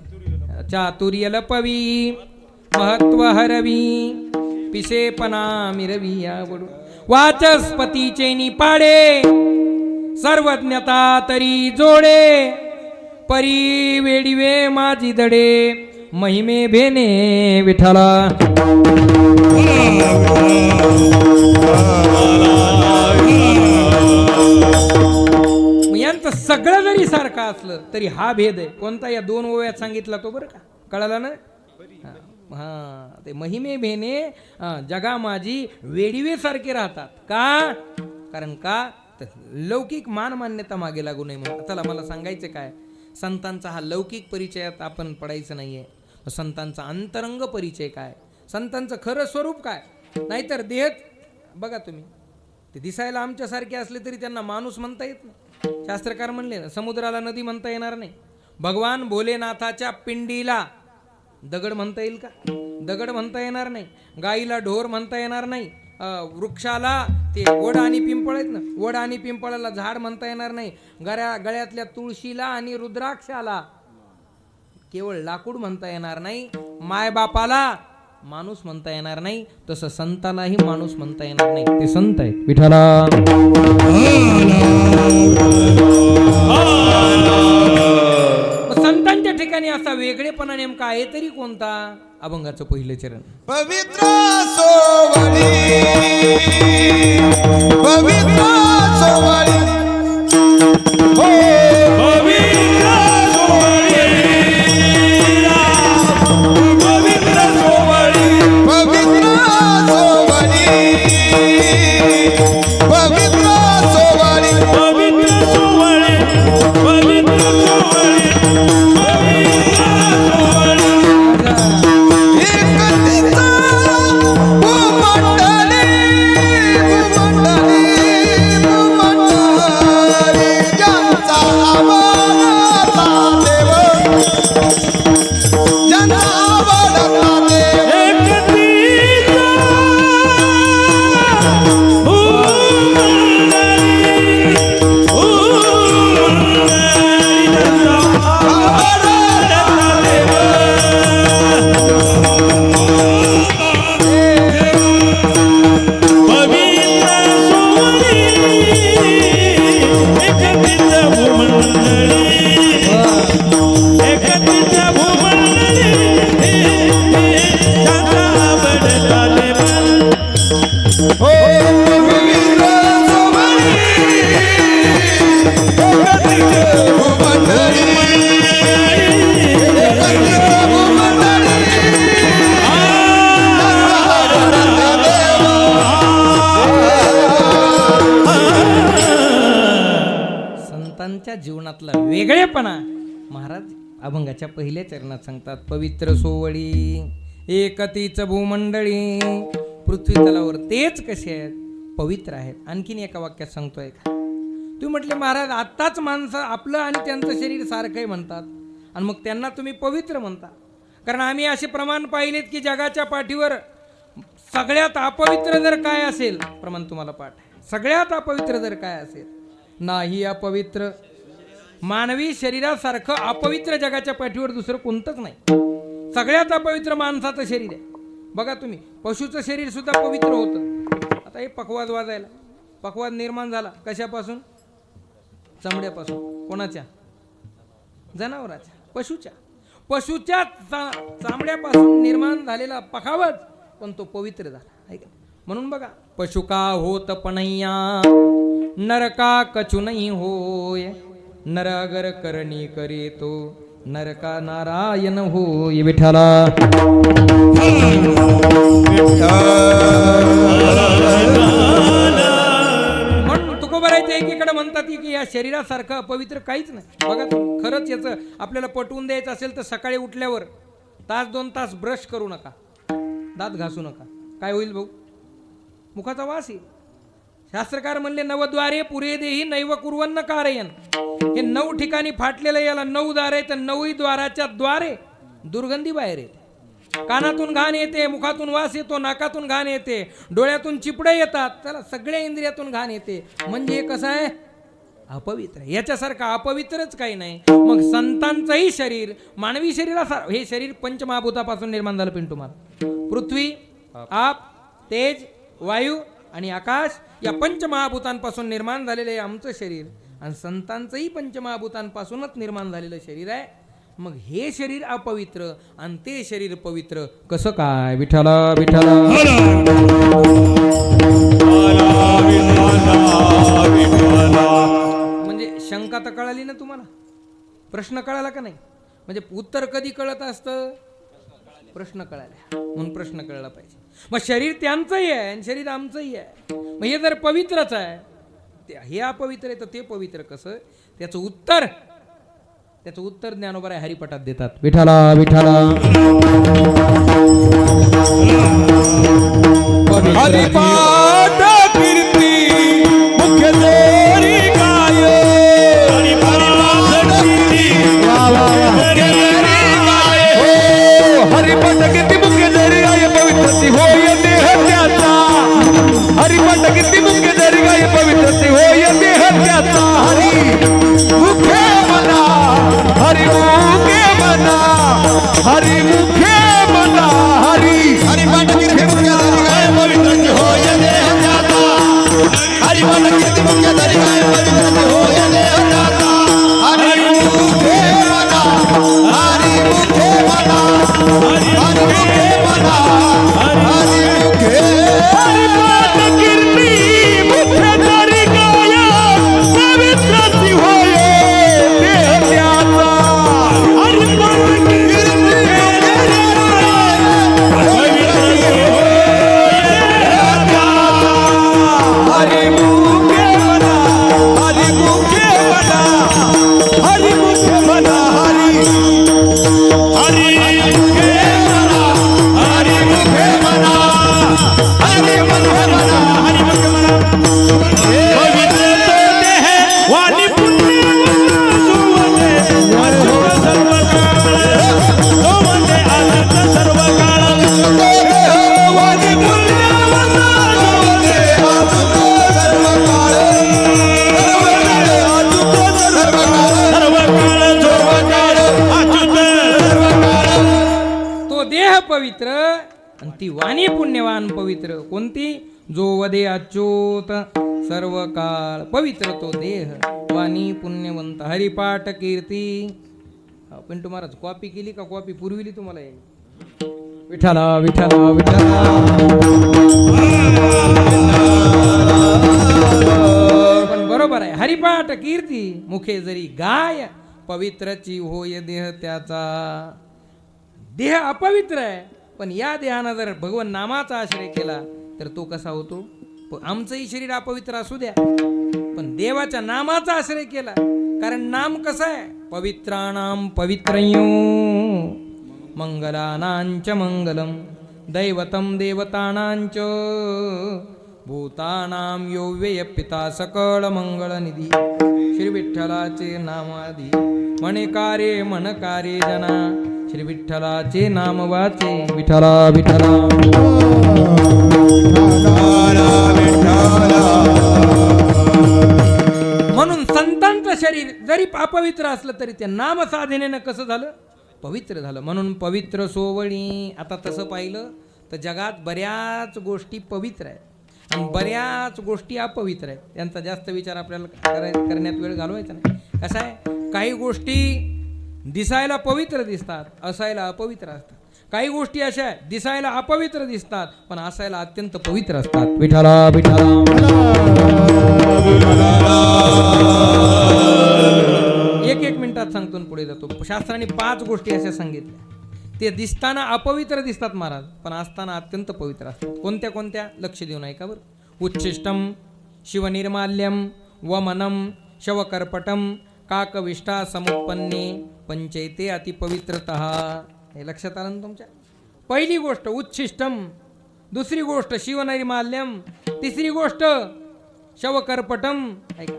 चातुर्य लपवी महत्व हरवी पिसेपणा मिरवी आवडू. वाचस्पतीचे निपाडे सर्वज्ञता तरी जोडे. परी वेडिवे माझी दडे महिमे भेने विठ्ठला. यांचं सगळं जरी सारखं असलं तरी हा भेद आहे. कोणता या दोन ओव्यात सांगितला तो बरं का, कळाला ना. हा ते महिमे भेने जगा माझी वेडीवे सारखे राहतात का. कारण का तर लौकिक मान मान्यता मागे लागू नये म्हणून. चला मला सांगायचं काय, संतांचा हा लौकिक परिचयात आपण पडायचं नाहीये. संतांचा अंतरंग परिचय काय, संतांचं खरं स्वरूप काय. नाहीतर देह बघा तुम्ही, ते दिसायला आमच्यासारखे असले तरी त्यांना माणूस म्हणता येत नाही. शास्त्रकार म्हणले ना, समुद्राला नदी म्हणता येणार नाही. भगवान भोलेनाथाच्या पिंडीला दगड म्हणता येईल का, दगड म्हणता येणार नाही. गाईला ढोर म्हणता येणार नाही. वृक्षाला ते वड आणि पिंपळ आहेत ना, वड आणि पिंपळाला झाड म्हणता येणार नाही. गळ्यातल्या तुळशीला आणि रुद्राक्षाला केवळ लाकूड म्हणता येणार नाही. मायबापाला माणूस म्हणता येणार नाही. तसं संतालाही माणूस म्हणता येणार नाही. ते संत आहेत विठ्ठला. संतांच्या ठिकाणी असा वेगळेपणा नेमका आहे तरी कोणता. अभंगाचं पहिलं चरण. पवित्र सोवळी, पवित्र सोवळी, हो पवित्र सोवळी, पवित्र सोवळी, पवित्र सोवळी, पवित्र सोवळी, पवित्र सोवळी, पवित्र सोवळी, जीवनातला वेगळेपणा महाराज अभंगाच्या पहिल्या चरणात सांगतात. पवित्र सोवळी एकतीच भूमंडळी पृथ्वी तलावर तेच कसे आहेत पवित्र आहेत. आणखीन एका वाक्यात सांगतोय का तुम्ही म्हटले महाराज आत्ताच माणसं आपलं आणि त्यांचं शरीर सारखं आहे म्हणतात आणि मग त्यांना तुम्ही पवित्र म्हणता. कारण आम्ही असे प्रमाण पाहिलेत की जगाच्या पाठीवर सगळ्यात अपवित्र जर काय असेल, प्रमाण तुम्हाला पाठ आहे, सगळ्यात अपवित्र जर काय असेल, नाही अपवित्र मानवी शरीरासारखं अपवित्र जगाच्या पाठीवर दुसरं कोणतंच नाही. सगळ्यात अपवित्र माणसाचं शरीर आहे. बघा तुम्ही पशुचं शरीर सुद्धा पवित्र होतं. आता हे पखवाज वाजायला, पखवाज निर्माण झाला कशापासून? चामड्यापासून. कोणाच्या? जनावराच्या, पशुच्या चामड्यापासून निर्माण झालेला पखावज, पण तो पवित्र झाला आहे का? म्हणून बघा पशु का होत पणैया नरका कछु नाही होय, नर अगर करणी करे तो नरका नारायण होय. विठ्ठला म्हणून तुकोबारायच्या एकीकडे म्हणतात की या शरीरासारखं अपवित्र काहीच नाही. बघा तुम्ही खरंच याचं आपल्याला पटवून द्यायचं असेल तर सकाळी उठल्यावर तास 2 तास ब्रश करू नका, दात घासू नका. काय होईल भाऊ? मुखाचा वास येईल. शास्त्रकार म्हणले नवद्वारे पुरे देही नैव कुर्वन्न कारयन. हे 9 ठिकाणी फाटलेलं याला 9 दार आहेत, 9ही द्वाराच्या द्वारे दुर्गंधी बाहेर येते. कानातून घाण येते, मुखातून वास येतो, नाकातून घाण येते, डोळ्यातून चिपडे येतात, त्याला सगळ्या इंद्रियातून घाण येते. म्हणजे कसं आहे? अपवित्र. याच्यासारखं अपवित्रच काही नाही. मग संतांचंही शरीर मानवी शरीरासारखं, हे शरीर पंचमहाभूतापासून निर्माण झालं. पिंटू मला पृथ्वी, आप, तेज, वायू आणि आकाश या पंचमहाभूतांपासून निर्माण झालेलं आहे आमचं शरीर. आणि संतांचंही पंचमहाभूतांपासूनच निर्माण झालेलं शरीर आहे. मग हे शरीर अपवित्र आणि ते शरीर पवित्र कसं काय? विठ्ठला विठ्ठला म्हणजे शंका तर कळाली ना तुम्हाला? प्रश्न कळाला का नाही? म्हणजे उत्तर कधी कळत असतं? प्रश्न कळाला म्हणून प्रश्न कळला पाहिजे. मग शरीर त्यांचंही आहे आणि शरीर आमचंही आहे. मग हे जर पवित्रच आहे, हे अपवित्र आहे तर ते पवित्र कसं? त्याचं उत्तर ज्ञानोबा हरिपटात देतात. विठ्ठला विठ्ठला हरिपाठ कीर्ती मुख्य जोरी गाय, हरिपाठ कीर्ती मुख्य जोरी गाय पवित्रती होय देह त्याचा. हरिपाठ कीर्ती मुख्य जोरी गाय पवित्रती होय देह त्याचा. हरि मुखे मना, हरि मुखे मना, हरिपाठ कीर्ती मुख्य जोरी गाय पवित्रती होय देह त्याचा. हरिपाठ कीर्ती मुख्य जोरी गाय पवित्रती होय देह त्याचा. हरि मुखे मना, हरि मुखे मना, हरि मुखे मना, हरि मुखे. हरिपाठ कीर्ती मुख्य जोरी गाय पवित्रती होय देह त्याचा. हरिपाठ कीर्ती मुख्य हरि मुखे मना, हरि मुखे मना, हरि मुखे मना, हरि मुखे मना, हरि मुखे मना, हरि मुखे मना, हरि मुखे मना. पवित्र तो देह वाणी पुण्य सुवने अच्युत सर्व काळ, तो म्हणजे अनंत सर्व काळ. वाणी पुण्य सुवने अच्युत सर्व काळ, अच्युत सर्व काळ, सर्व काळ, अच्युत सर्व काळ. तो देह पवित्र आणि ती वाणी पुण्यवान पवित्र. कोणती? जो वदे अच्युत सर्व काळ. पवित्र तो देह, वाणी पुण्यवंत. हरिपाठ कीर्ती. पिंटू महाराज कॉपी केली का कॉपी पुरविली तुम्हाला? विठ्ठला विठ्ठला विठ्ठला. पण बरोबर आहे. हरिपाठ कीर्ती मुखे जरी गाय पवित्रची होय देह त्याचा. देह अपवित्र आहे पण या देहानं जर भगवान नामाचा आश्रय केला तर तो कसा होतो? आमचंही शरीर अपवित्र असू द्या पण देवाच्या नामाचा आश्रय केला. कारण नाम कसं आहे? पवित्राणाम पवित्रयो. मंगलानांच मंगलम दैवतं देवतानांच भूतानां यो व्यय पिता सकळ मंगळनिधी. श्री विठ्ठलाचे नामादी मणिकारे मनकारे जना. श्री विठ्ठलाचे नाम वाचे विठ्ठला विठ्ठला. म्हणून संतांचं शरीर जरी अपवित्र असलं तरी ते नाम साधनेनं कसं झालं, पवित्र झालं. म्हणून पवित्र सोवणी. आता तसं पाहिलं तर जगात बऱ्याच गोष्टी पवित्र आहेत आणि बऱ्याच गोष्टी अपवित्र आहेत. त्यांचा जास्त विचार आपल्याला करण्यात वेळ घालवायचा नाही. कसं आहे, काही गोष्टी दिसायला पवित्र दिसतात, असायला अपवित्र असतात. काही गोष्टी अशा आहेत दिसायला अपवित्र दिसतात पण असायला अत्यंत पवित्र असतात. विठ्ठला विठ्ठला. एक मिनिटात सांगतो आणि पुढे जातो. शास्त्राने 5 गोष्टी अशा सांगितल्या. ते दिसताना अपवित्र दिसतात महाराज पण असताना अत्यंत पवित्र असतात. कोणत्या कोणत्या, लक्ष देऊन ऐका बरं. उच्छिष्टम शिवनिर्माल्यम वमनम शवकर्पटम काकविष्टा समुत्पन्ने पंचैते अतिपवित्रतः. हे लक्षात आलं ना तुमच्या. पहिली गोष्ट उच्छिष्टम, दुसरी गोष्ट शिवनैर्माल्यम, तिसरी गोष्ट शवकर्पटम. ऐका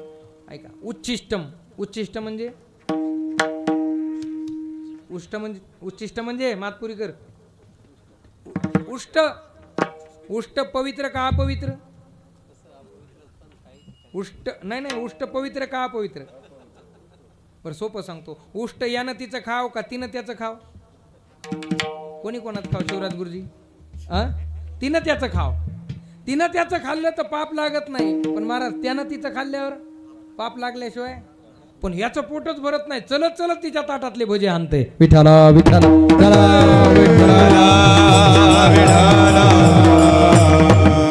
ऐका. उच्छिष्टम, उच्छिष्ट म्हणजे उच्छिष्ट म्हणजे मातपुरीकर उष्ट. उष्ट पवित्र का अपवित्र? उष्ट नाही उष्ट पवित्र का अपवित्र? बरं सोपं सांगतो. उष्ट यानं तिचं खाव का तिनं त्याचं खाव? कोणी कोणाचं खाव? शिवराज गुरुजी. तिनं त्याचं खाव. तिनं त्याचं खाल्लं तर पाप लागत नाही पण महाराज त्यानं तिचं खाल्ल्यावर पाप लागल्याशिवाय. पण याचं पोटच भरत नाही, चलत चलत तिच्या ताटातले भजे आणते. विठ्ठला विठ्ठला.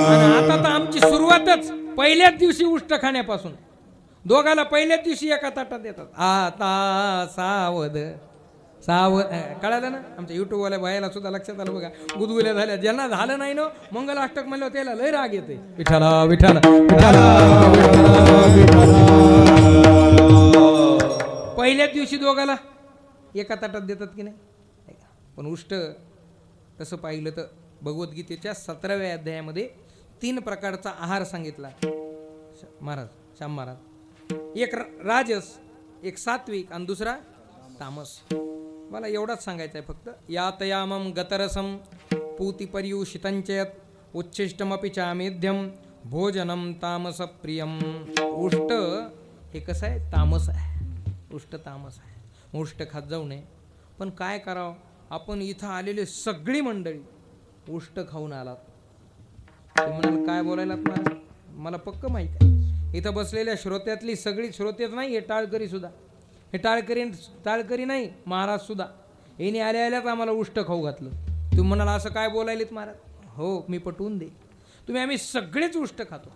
आणि आता तर आमची सुरुवातच पहिल्याच दिवशी उष्ट खाण्यापासून. दोघाला पहिल्याच दिवशी एका ताटात देतात. आता सावध सावध. कळालं ना. आमच्या युट्यूबवाल्या बायाला सुद्धा लक्षात आलं बघा. गुदगुल्या झाल्या. ज्यांना झालं नाही ना मंगलाष्टक म्हणलं त्याला लय राग येते. विठ्ठला विठ्ठला. पहिल्याच दिवशी दोघाला एका ताटात देतात की नाही. पण उष्ट तसं पाहिलं तर भगवद्गीतेच्या 17व्या अध्यायामध्ये 3 प्रकारचा आहार सांगितला महाराज श्याम महाराज. एक राजस, एक सात्विक आणि दुसरा तामस. मला एवढाच सांगायचं आहे फक्त. यातयामम गतरसम पूतिपर्युषितंचयत उच्छिष्टमपि चामेध्यम भोजनम तामस प्रियम. उष्ट हे कसं आहे, तामस आहे. उष्ट तामस आहे. उष्ट खात जाऊ नये. पण काय करावं, आपण इथं आलेले सगळी मंडळी उष्ट खाऊन आलात. ते म्हणाल काय बोलायलात महाराज, मला पक्क माहीत आहे. इथं बसलेल्या श्रोत्यातली सगळी श्रोतेच नाही, हे टाळकरी सुद्धा. हे टाळकरी नाही, महाराज सुद्धा. याने आल्या आल्याच आम्हाला उष्ट खाऊ घातलं. तुम्ही म्हणाला असं काय बोलायलेत महाराज. हो मी पटवून दे. तुम्ही आम्ही सगळेच उष्ट खातो.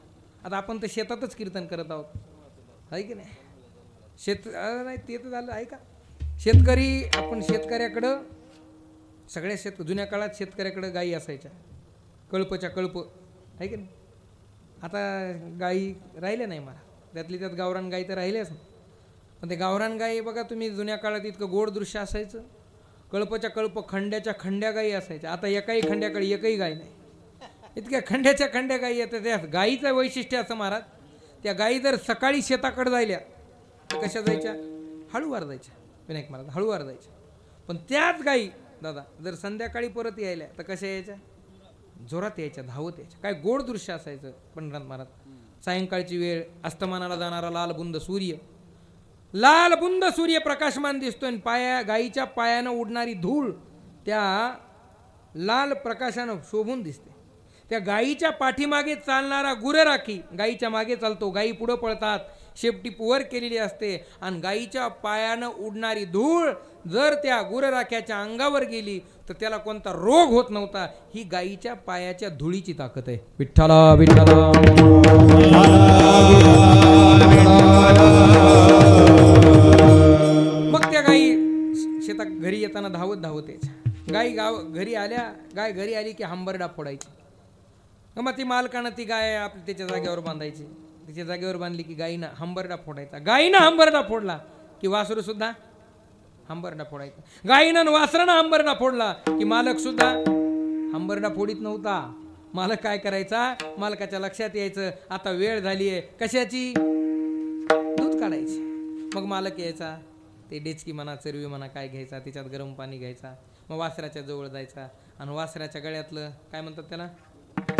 आता आपण तर शेतातच कीर्तन करत आहोत आहे की नाही. नाही ते तर झालं आहे का. शेतकरी, आपण शेतकऱ्याकडं सगळ्या जुन्या काळात शेतकऱ्याकडं गायी असायच्या, कळपच्या कळप आहे की नाही. आता गायी राहिल्या नाही मला. त्यातली त्यात गावरान गाई तर राहिल्याच नाही. पण ते गावरान गाई बघा तुम्ही, जुन्या काळात इतकं गोड दृश्य असायचं. कळपच्या कळप, खंड्याच्या खंड्या गाई असायच्या. आता एकाही खंड्याकडे एकही गाय नाही. इतक्या खंड्याच्या खंड्या गाई येतात. त्या गाईचं वैशिष्ट्य असं महाराज, त्या गाई जर सकाळी शेताकडे जायल्या तर कशा जायच्या, हळूवार जायच्या. विनायक महाराज हळूवार जायच्या. पण त्याच गाई दादा जर संध्याकाळी परत यायल्या तर कशा यायच्या, जोरात यायच्या, धावत यायच्या. काय गोड दृश्य असायचं पंढरनाथ महाराज. सायंकाळची वेळ, अस्तमानाला जाणारा लाल बुंद सूर्य प्रकाशमान दिसतोय. गाईच्या पायानं उडणारी धूळ त्या लाल प्रकाशानं शोभून दिसते. त्या गाईच्या पाठीमागे चालणारा गुरराखी गाईच्या मागे चालतो. गाई पुढं पळतात, शेपटी वर केलेली असते. आणि गाईच्या पायानं उडणारी धूळ जर त्या गुरराख्याच्या अंगावर गेली तर त्याला कोणता रोग होत नव्हता. ही गाईच्या पायाच्या धुळीची ताकद आहे. विठ्ठला विठ्ठला. मग त्या गाई शेतात घरी येताना धावत धावत यायच्या. घरी आली की हंबरडा फोडायची. मग ती मालकानं ती गाय आपली त्याच्या जागेवर बांधायची. त्याच्या जागेवर बांधली की गाईनं हंबरडा फोडायचा. गाईनं हंबरडा फोडला की वासरू सुद्धा हंबरडा फोडायचा. गाईनं आणि वासरानं हंबरडा फोडला की मालक सुद्धा हंबरडा फोडीत नव्हता. मालक काय करायचा, मालकाच्या लक्षात यायचं आता वेळ झाली आहे कशाची, दूध काढायची. मग मालक यायचा, ते डेचकी म्हणा चरवी म्हणा काय घ्यायचा, त्याच्यात गरम पाणी घ्यायचा, मग वासराच्या जवळ जायचा आणि वासराच्या गळ्यातलं काय म्हणतात त्याला,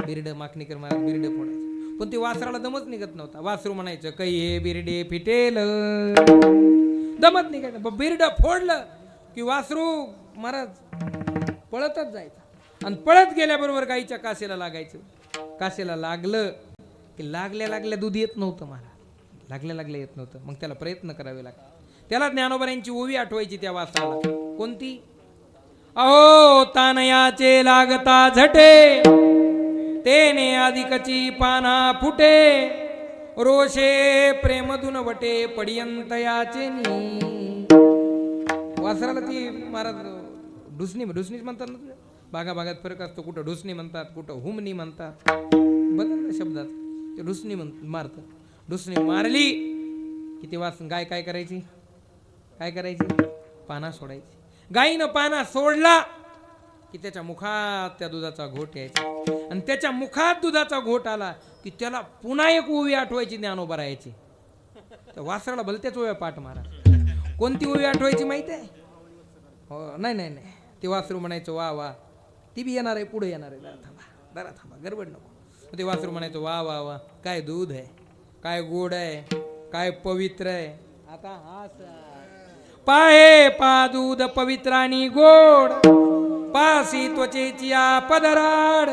बिरडं, माखणीकर महाराज बिरडं फोडायचं. पण ते वासराला दमच निघत नव्हता. वासरू म्हणायचं कै हे बिरडे फिटेल, दमत निघायचं. बिरडं फोडलं की वासरू महाराज पळतच जायचं आणि पळत गेल्याबरोबर गाईच्या कासेला लागायचं. कासेला लागलं की लागल्या लागल्या दूध येत नव्हतं महाराज, लागल्या लागल्या येत नव्हतं. मग त्याला प्रयत्न करावे लागले. त्याला ज्ञानोबरांची ओवी आठवायची त्या वासराला. कोणती, अहो तानयाचे लागता झटे, तेने अधिकची पाना फुटे, रोषे प्रेमधुन वटे पडियंतयाचे नी. वासराला ती महाराज ढुसणीच म्हणतात ना, भागा भागात फरक असतो. कुठं ढुसणी म्हणतात, कुठं हुमणी म्हणतात, बदल ना शब्दात. ते ढुसणी मारतात. ढुसणी मारली की ते गाय काय करायची, काय करायची, पाना सोडायची. गायीनं पाना सोडला की त्याच्या मुखात त्या दुधाचा घोट यायचा आणि त्याच्या मुखात दुधाचा घोट आला की त्याला पुन्हा एक ओवी आठवायची ज्ञानोबा राहायची. तर वासराला भलत्याच ओव्या पाठ मारा. कोणती ओवी आठवायची माहिती आहे? हो नाही, ते वासरू म्हणायचं वा वा, ती बी येणार आहे, पुढे येणार आहे, जरा थांबा गडबड नको. ते वासरू म्हणायचं वा वा वा, काय दूध आहे, काय गोड आहे, काय पवित्र आहे. आता हा पाहे पा दूध पवित्र आणि गोड, पासी त्वचेची पदराड,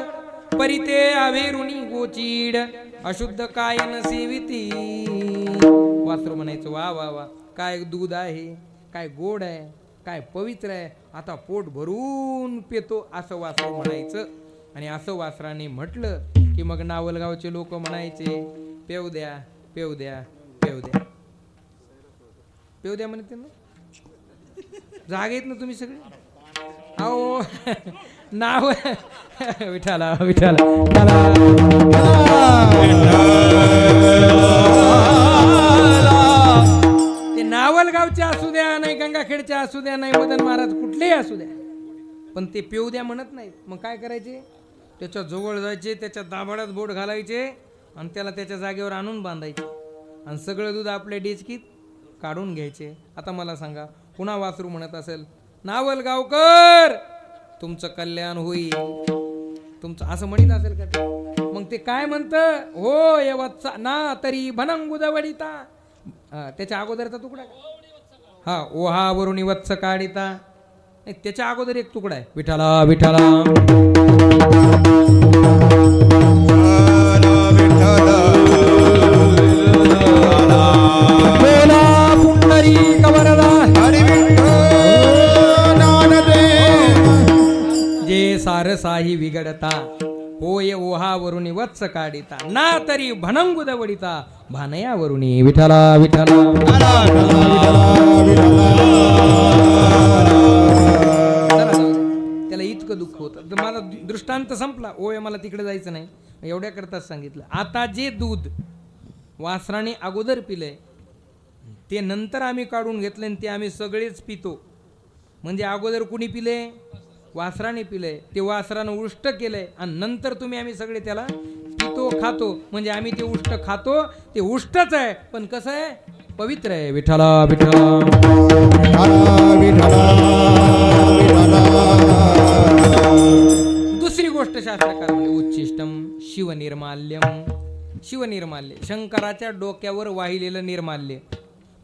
परिते अवेरुणी गोचीड, अशुद्ध कायन सेविती. वासरू म्हणायचं वा वा वा, काय दूध आहे, काय गोड आहे, काय पवित्र आहे, आता पोट भरून पेतो असं वासरू म्हणायचं. आणि असं वासराने म्हटलं की मग नावलगावचे लोक म्हणायचे पेव द्या पेव द्या पेव द्या पेव द्या म्हणते ना. जागेत ना तुम्ही सगळे. अहो नाव विठाला विठाला ते नावलगावचे असू द्या, नाही गंगाखेडचे असू द्या, नाही मदन महाराज कुठलेही असू द्या, पण ते पेऊ द्या म्हणत नाहीत. मग काय करायचे, त्याच्या जवळ जायचे, त्याच्या दाबाडात बोट घालायचे आणि त्याला त्याच्या जागेवर आणून बांधायचे आणि सगळं दूध आपल्या डेचकीत काढून घ्यायचे. आता मला सांगा, पुन्हा वासरू म्हणत असेल नावलगावकर तुमचं कल्याण होईल, तुमचं असं म्हणत असेल का ते? मग ते काय म्हणतं, हो ये वत्सा ना तरी भनंगुदवडिता, त्याच्या अगोदरचा तुकडा हा ओहावरून वत्स काढिता, नाही त्याच्या अगोदर एक तुकडा आहे विठाला विठाला जे सारसाही विगडता, होय ओहावरून वत्स काढिता, ना तरी भनंगुदवडिता, भानयावरून विठाला विठाला. त्याला इतकं दुःख होतं. तर मला दृष्टांत संपला, ओय मला तिकडे जायचं नाही, एवढ्या करताच सांगितलं. आता जे दूध वासराने अगोदर पिलंय ते नंतर आम्ही काढून घेतले आणि ते आम्ही सगळेच पितो. म्हणजे अगोदर कुणी पिले, वासराने पिलंय, ते वासरानं उष्ट केलंय आणि नंतर तुम्ही आम्ही सगळे त्याला पितो खातो. म्हणजे आम्ही ते उष्ट खातो, ते उष्टच आहे पण कसं आहे, पवित्र आहे. विठाला विठाला. दुसरी गोष्ट शास्त्रकार म्हणजे उच्चिष्टम शिवनिर्माल्यम. शिवनिर्माल्य, शंकराच्या डोक्यावर वाहिलेलं निर्माल्य.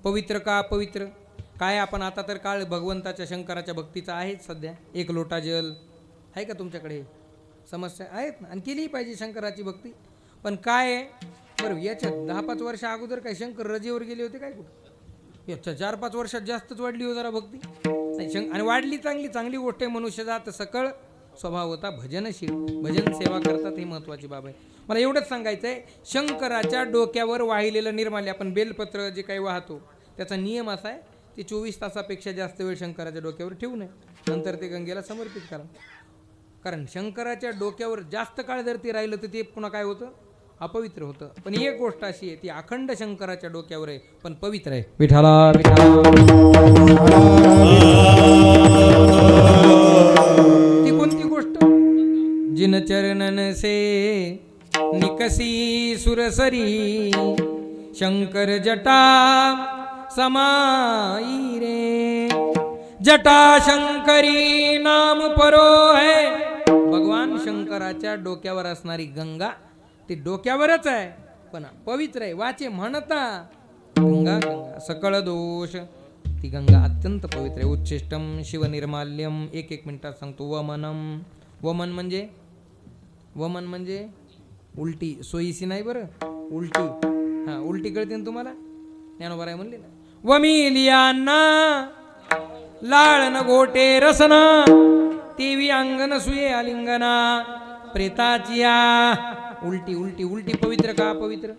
पवित्र का पवित्र काय, आपण आता तर काळ भगवंताच्या शंकराच्या भक्तीचा आहेच सध्या. एक लोटा जल आहे का तुमच्याकडे, समस्या आहेत ना, आणि केलीही पाहिजे शंकराची भक्ती. पण काय आहे बरं, याच्या 10-5 वर्ष अगोदर काय शंकर रजेवर गेले होते काय कुठं? याच्या 4-5 वर्षात जास्तच वाढली हो जरा भक्ती. नाही आणि वाढली, चांगली गोष्ट आहे. मनुष्य जात सकळ स्वभाव होता भजनशील, भजन सेवा करतात, ही महत्वाची बाब आहे. मला एवढंच सांगायचं आहे, शंकराच्या डोक्यावर वाहिलेलं निर्माल्य, आपण बेलपत्र जे काही वाहतो त्याचा नियम असा आहे, ते 24 तासापेक्षा जास्त वेळ शंकराच्या डोक्यावर ठेवू नये, नंतर ते गंगेला समर्पित करा. कारण शंकराच्या डोक्यावर जास्त काळ जर ते राहिलं तर ते पुन्हा काय होतं, अपवित्र होतं. पण एक गोष्ट अशी आहे, ती अखंड शंकराच्या डोक्यावर आहे पण पवित्र आहे. विठाला विठाला. ती कोणती गोष्ट? जिन चरणन से निकसी सुरसरी शंकर जटा समाई रे. जटा शंकरी नाम परो है. भगवान शंकराच्या डोक्यावर असणारी गंगा ती डोक्यावरच आहे पण पवित्र आहे. वाचे म्हणता गंगा गंगा सकळ दोष. ती गंगा अत्यंत पवित्र आहे. उच्छिष्टम शिवनिर्माल्यम. एक मिनिटात सांगतो. वमनम. वमन म्हणजे उलटी. सोयीसी नाही बरं, उलटी. हा, उलटी कळते ना तुम्हाला? ज्ञानोबा म्हणले ना, वमिलियांना लाळन गोटे रसना तेवी अंगन सुये आलिंगना प्रेताचिया. उलटी उलटी उलटी. पवित्र का अपवित्र?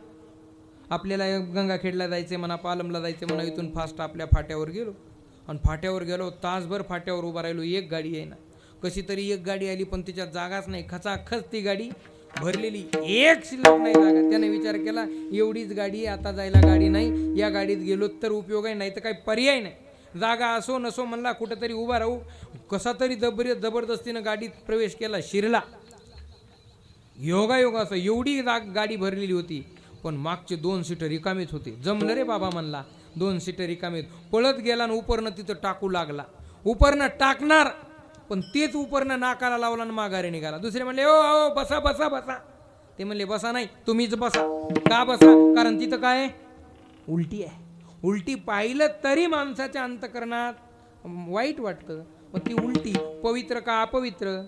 आपल्याला गंगाखेडला जायचे म्हणा, पालमला जायचे म्हणा, इथून फास्ट आपल्या फाट्यावर गेलो आणि फाट्यावर गेलो, तासभर फाट्यावर उभा राहिलो, एक गाडी आहे ना. कशी तरी एक गाडी आली पण तिच्यात जागाच नाही. खचाखच ती गाडी भरलेली, एक शिल्लक नाही जागा. त्याने विचार केला एवढीच गाडी, आता जायला गाडी नाही, या गाडीत गेलो तर उपयोग आहे, नाही तर काही पर्याय नाही. जागा असो नसो म्हणला कुठेतरी उभा राहू. कसा तरी जबरदस्तीनं गाडीत प्रवेश केला, शिरला. योगायोग असं एवढी गाडी भरलेली होती पण मागचे 2 सीटर रिकामीच होते. जमलं रे बाबा म्हणला, 2 सीटर रिकामीत. पळत गेला आणि उपरनं तिथं टाकू लागला. उपरनं टाकणार पण तेच उपरनं नाकाला लावला आणि माघारी निघाला. दुसरे म्हणले ओ बसा बसा बसा. ते म्हणले बसा नाही, तुम्हीच बसा. का बसा? कारण तिथं काय उलटी आहे. उलटी पाहिलं तरी माणसाच्या अंतकरणात वाईट वाटतं. मग ती उलटी पवित्र का अपवित्र?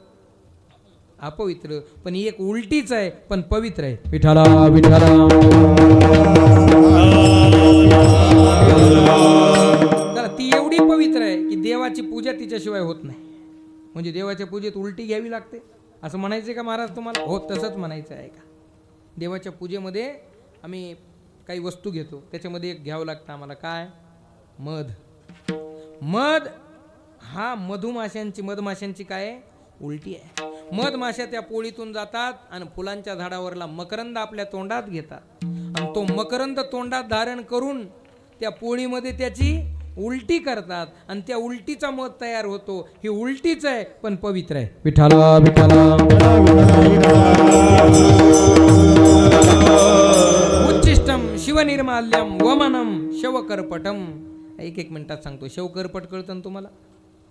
अपवित्र. पण एक उलटीच आहे पण पवित्र आहे. विठाला विठाला. तर ती एवढी पवित्र आहे की देवाची पूजा तिच्याशिवाय होत नाही. म्हणजे देवाच्या पूजेत उलटी घ्यावी लागते असं म्हणायचं का महाराज तुम्हाला? हो, तसंच म्हणायचं आहे का? देवाच्या पूजेमध्ये आम्ही काही वस्तू घेतो, त्याच्यामध्ये एक घ्यावं लागतं आम्हाला. काय? मध. मध हा मधमाशांची काय उलटी आहे. मधमाशा त्या पोळीतून जातात आणि फुलांच्या झाडावरला मकरंद आपल्या तोंडात घेतात आणि तो मकरंद तोंडात धारण करून त्या पोळीमध्ये त्याची उलटी करतात आणि त्या उलटीचा मध तयार होतो. ही उलटीच आहे पण पवित्र आहे. विठाला विठाला. उच्छिष्टम शिवनिर्माल्यम वमनम शवकरपटम. एक मिनिटात सांगतो. शवकरपट कळतं ना तुम्हाला?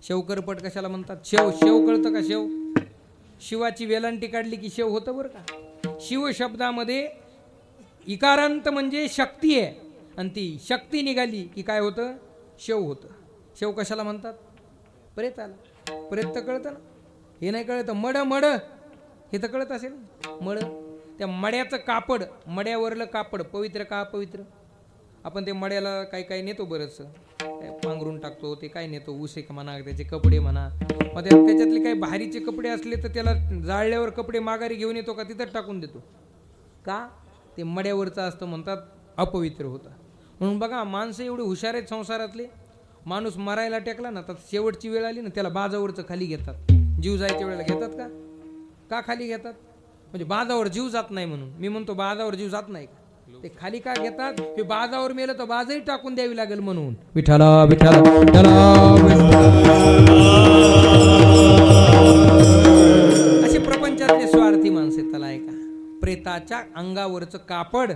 शवकरपट कशाला म्हणतात? शेव कळतं का? शेव. शिवाची वेलांटी काढली की शेव होतं बरं का. शिव शब्दामध्ये इकारांत म्हणजे शक्ती आहे आणि ती शक्ती निघाली की काय होतं? शेव होतं. शेव कशाला म्हणतात? प्रेताला. प्रेत तर कळतं ना? हे नाही कळतं. मड हे तर कळत असेल. मड, त्या मड्याचं कापड, मड्यावरलं कापड पवित्र का अपवित्र? आपण ते मड्याला काही नेतो बरंचसं, पांघरून टाकतो, ते काय नेतो, उसे म्हणा, त्याचे कपडे म्हणा. मग त्याच्यातले काही भारीचे कपडे असले तर त्याला जाळल्यावर कपडे माघारी घेऊन येतो का तिथंच टाकून देतो का? ते मड्यावरचं असतं म्हणतात अपवित्र होतं. म्हणून बघा माणसं एवढे हुशार आहेत संसारातले. माणूस मरायला टेकला ना तर शेवटची वेळ आली ना त्याला बाजावरचं खाली घेतात. जीव जायच्या वेळेला घेतात का? का खाली घेतात? म्हणजे बाजावर जीव जात नाही म्हणून. मी म्हणतो बाजावर जीव जात नाही का? ते खाली का घेतात? हे बाजावर मेलं तर बाजही टाकून द्यावी लागेल म्हणून. विठाला विठाला विठाला. असे प्रपंचातले स्वार्थी माणसे. त्याला ऐका, प्रेताच्या अंगावरचं कापड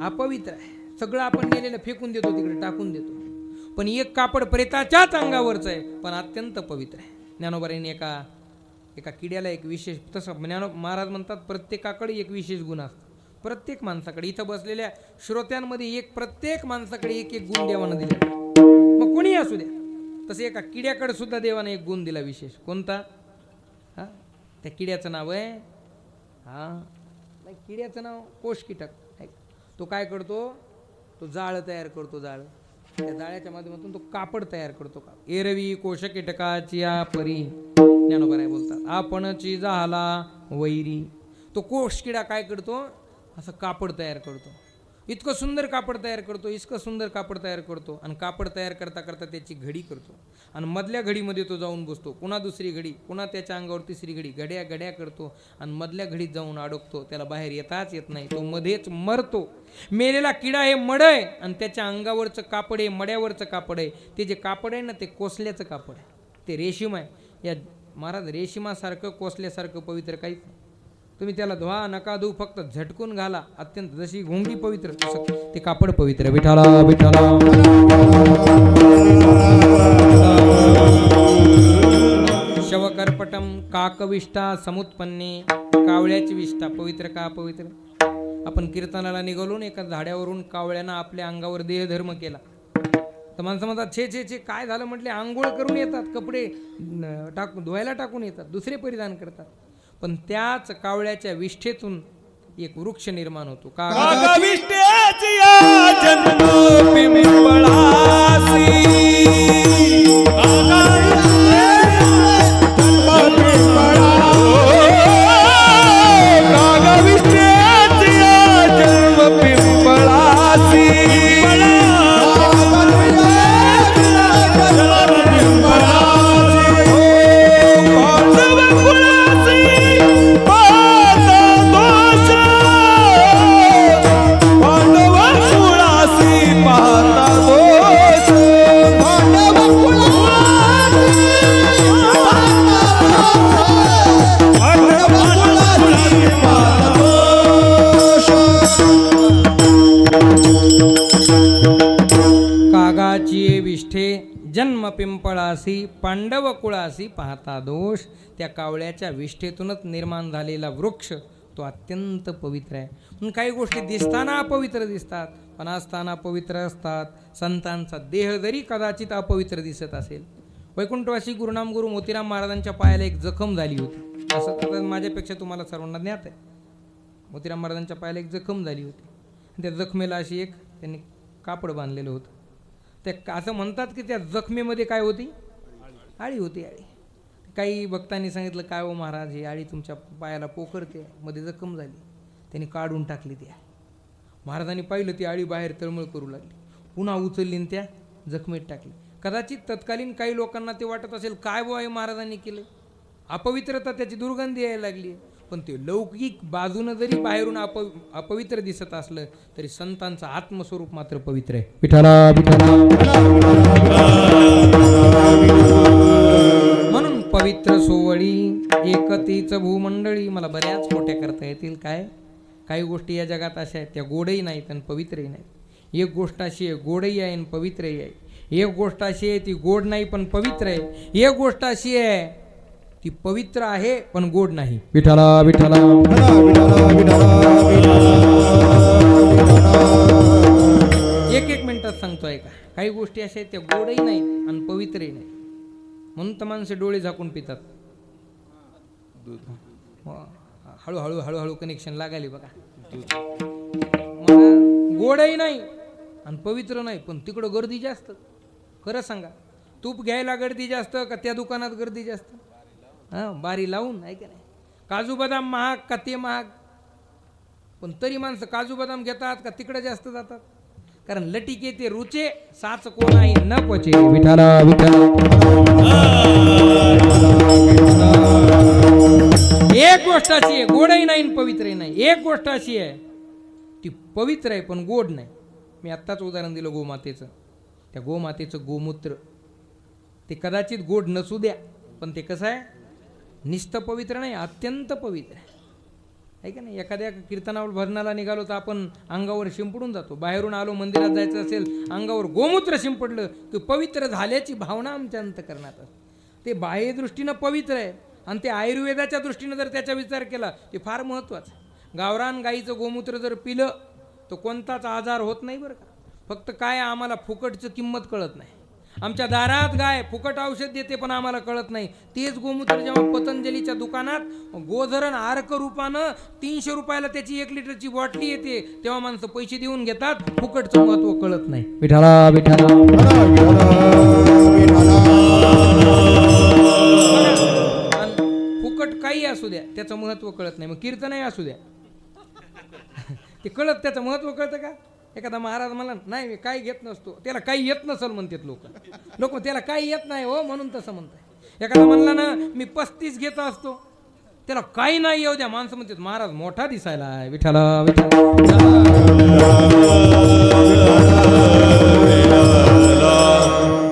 अपवित्र आहे. सगळं आपण नेलेलं फेकून देतो, तिकडे टाकून देतो. पण एक कापड प्रेताच्याच अंगावरचं आहे पण अत्यंत पवित्र आहे. ज्ञानोबाईंनी एका किड्याला एक विशेष, तसं महाराज म्हणतात प्रत्येकाकडे एक विशेष गुण असतो. प्रत्येक माणसाकडे, इथं बसलेल्या श्रोत्यांमध्ये प्रत्येक माणसाकडे एक गुण देवानं दिला, मग कोणी असू द्या. तसे एका किड्याकडे सुद्धा देवानं एक गुण दिला विशेष. कोणता? हा, त्या किड्याचं नाव आहे किड्याचं नाव कोश कीटक. तो काय करतो? तो जाळ तयार करतो. जाळ, त्या जाळ्याच्या माध्यमातून तो कापड तयार करतो. का एरवी कोश कीटकाची परी. ज्ञानोबा बोलतात आपणची झाला वैरी. तो कोश किडा काय करतो? असं कापड तयार करतो. इतकं सुंदर कापड तयार करतो, इतकं सुंदर कापड तयार करतो आणि कापड तयार करता करता त्याची घडी करतो आणि मधल्या घडीमध्ये तो जाऊन बसतो, पुन्हा दुसरी घडी, पुन्हा त्याच्या अंगावर तिसरी घडी, घड्या घड्या करतो आणि मधल्या घडीत जाऊन अडकतो. त्याला बाहेर येताच येत नाही, तो मध्येच मरतो. मेलेला किडा हे मड आहे आणि त्याच्या अंगावरचं कापड आहे मड्यावरचं कापड आहे. ते जे कापड आहे ना ते कोसल्याचं कापड आहे, ते रेशीम आहे. या महाराज रेशिमासारखं कोसल्यासारखं पवित्र काहीच नाही. तुम्ही त्याला धुवा नका धुऊ, फक्त झटकून घाला. अत्यंत जशी घोंगडी पवित्र तसं ते कापड पवित्र. विठाला विठाला शवकर्पटम काकविष्टा समुत्पन्ने, कावळ्याची विष्ठा पवित्र का पवित्र. आपण कीर्तनाला निघालून एका झाड्यावरून कावळ्यानं आपल्या अंगावर देहधर्म केला तर माणसं म्हणतात छे छे छे काय झालं म्हटले, आंघोळ करून येतात, कपडे धुवायला टाकून येतात, दुसरे परिधान करतात. पण त्याच कावळ्याच्या विष्ठेतून एक वृक्ष निर्माण होतो. कागविष्ट्याची या जन्म पिंपळासी, कागविष्ट्याची या जन्म पिंपळासी, जन्म पिंपळासी पांडव कुळासी पाहता दोष. त्या कावळ्याच्या विष्ठेतूनच निर्माण झालेला वृक्ष तो अत्यंत पवित्र आहे. म्हणून काही गोष्टी दिसताना अपवित्र दिसतात पण असताना पवित्र असतात. संतांचा देह जरी कदाचित अपवित्र दिसत असेल. वैकुंठवासी गुरुनाम गुरु मोतीराम महाराजांच्या पायाला एक जखम झाली होती, असं तर माझ्यापेक्षा तुम्हाला सर्वांना ज्ञात आहे. मोतीराम महाराजांच्या पायाला एक जखम झाली होती. त्या जखमेला अशी एक त्यांनी कापड बांधलेलं होतं. त्या असं म्हणतात की त्या जखमेमध्ये काय होती, आळी होती. आळी. काही भक्तांनी सांगितलं काय हो महाराज ही आळी तुमच्या पायाला पोखरते, मध्ये जखम झाली. त्यांनी काढून टाकली ती आळी. महाराजांनी पाहिलं ती आळी बाहेर तळमळ करू लागली, पुन्हा उचलली आणि त्या जखमेत टाकली. कदाचित तत्कालीन काही लोकांना ते वाटत असेल काय बुवा हे महाराजांनी केलं, अपवित्रता त्याची दुर्गंधी यायला लागली. पण ते लौकिक बाजूनं जरी बाहेरून अपवित्र दिसत असलं तरी संतांचं आत्मस्वरूप मात्र पवित्र आहे. विठाला विठाला. म्हणून पवित्र सोवळी एकतीच भूमंडळी. मला बऱ्याच मोठ्या करता येतील. काय काही गोष्टी या जगात अशा आहेत त्या गोडही नाहीत आणि पवित्रही नाहीत. एक गोष्ट अशी आहे गोडही आहे आणि पवित्रही आहे. एक गोष्ट अशी आहे ती गोड नाही पण पवित्र आहे. एक गोष्ट अशी आहे ती पवित्र आहे पण गोड नाही. विठाला विठाला. एक मिनिटात सांगतोय का, काही गोष्टी अशा आहेत त्या गोडही नाहीत आणि पवित्रही नाही. म्हणून तर माणसे डोळे झाकून पितात. हळूहळू हळूहळू कनेक्शन लागायले बघा. गोडही नाही आणि पवित्र नाही पण तिकडं गर्दी जास्त. खरं सांगा, तूप घ्यायला गर्दी जास्त का त्या दुकानात गर्दी जास्त? हां, बारी लावून आहे का नाही. काजू बदाम महाग का ते महाग, पण तरी माणसं काजू बदाम घेतात का तिकडे जास्त जातात. कारण लटिके ते रुचे साच कोणाही न पचे. विठाला विठाला. एक गोष्ट अशी आहे गोडही नाही पवित्रही नाही. एक गोष्ट अशी आहे ती पवित्र आहे पण गोड नाही. मी आत्ताच उदाहरण दिलं गोमातेचं. त्या गोमातेचं गोमूत्र ते कदाचित गोड नसू द्या पण ते कसं आहे निस्त पवित्र नाही अत्यंत पवित्र आहे का नाही. एखाद्या कीर्तनावर भजनाला निघालो तर आपण अंगावर शिंपडून जातो. बाहेरून आलो मंदिरात जायचं असेल अंगावर गोमूत्र शिंपडलं की पवित्र झाल्याची भावना आमच्या अंतःकरणात असते. ते बाह्य दृष्टीनं पवित्र आहे आणि ते आयुर्वेदाच्या दृष्टीनं जर त्याचा विचार केला ते फार महत्त्वाचं. गावरान गाईचं गोमूत्र जर पिलं तर कोणताच आजार होत नाही बरं का. फक्त काय आम्हाला फुकटचं किंमत कळत नाही. आमच्या दारात गाय फुकट औषध देते पण आम्हाला कळत नाही. तेच गोमूत्र जेव्हा पतंजलीच्या दुकानात गोधरण आर्क रूपानं 300 रुपयाला त्याची 1 लिटरची बॉटली येते तेव्हा माणसं पैसे देऊन घेतात. फुकटचं महत्व कळत नाही. विठाला विठाला. फुकट काही असू द्या त्याचं महत्व कळत नाही. मग कीर्तनही असू द्या ते कळत त्याचं महत्व कळतं का? एखादा महाराज मला नाही मी काही घेत नसतो, त्याला काही येत नसल म्हणतात लोक त्याला काही येत नाही हो म्हणून तसं म्हणताय. एखादा म्हणला ना मी 35 घेत असतो, त्याला काही नाही येऊ द्या, माणसं म्हणतात महाराज मोठा दिसायला आहे. विठ्ठला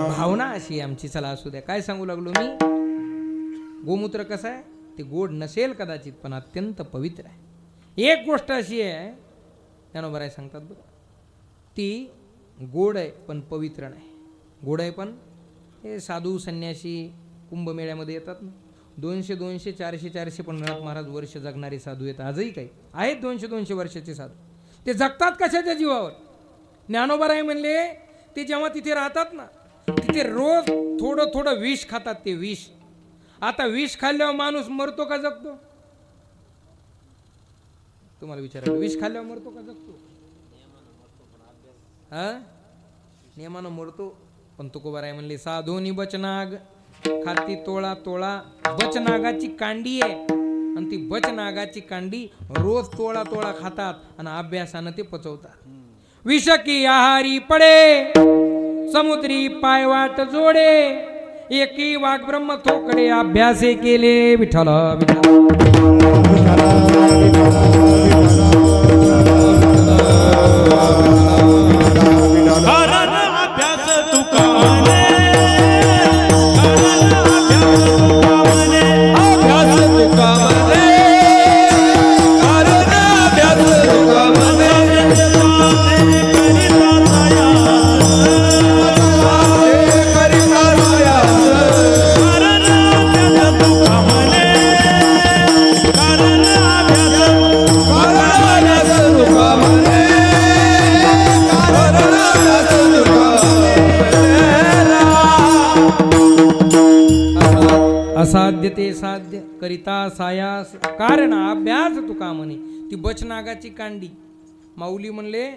भावना अशी आमची. चला असू द्या. काय सांगू लागलो मी, गोमूत्र कसं आहे ते गोड नसेल कदाचित पण अत्यंत पवित्र आहे. एक गोष्ट अशी आहे ज्ञानोबा राय सांगतात बघा, ती गोड आहे पण पवित्र नाही. गोड आहे पण हे साधू संन्यासी कुंभमेळ्यामध्ये येतात ना, 200 400 पंढरनाथ महाराज वर्ष जगणारे साधू आहेत. आजही काही आहेत 200 वर्षाचे साधू. ते जगतात कशाच्या जीवावर. ज्ञानोबा राय म्हणले ते जेव्हा तिथे राहतात ना, तिथे रोज थोडं विष खातात. ते विष, आता विष खाल्ल्यावर माणूस मरतो का जगतो? तुम्हाला विचारायला, विष खाल्ल्यावर मरतो का जगतो? हा, नियमानं मरतो. पण तुकोबाराय म्हणले साधोनी बचनाग खाती तोळा बचनागाची कांडी आहे, आणि ती बचनागाची कांडी रोज तोळा खातात आणि अभ्यासानं ते पचवतात. विष की आहारी पडे समुद्री पायवाट जोडे, एकी वाघ ब्रह्म थोकडे अभ्यासे केले. विठ्ठला कारण अभ्यास तुका म्हणे, कारण अभ्यास तुका म्हणे, कारण अभ्यास तुका म्हणे, करिता साया, कारण अभ्यास तुका म्हणे, कारण अभ्यास तुका म्हणे. असाध्य ते साध्य करिता सायास, कारण अभ्यास तुका म्हणे. ती बचनागाची कांडी माऊली म्हणले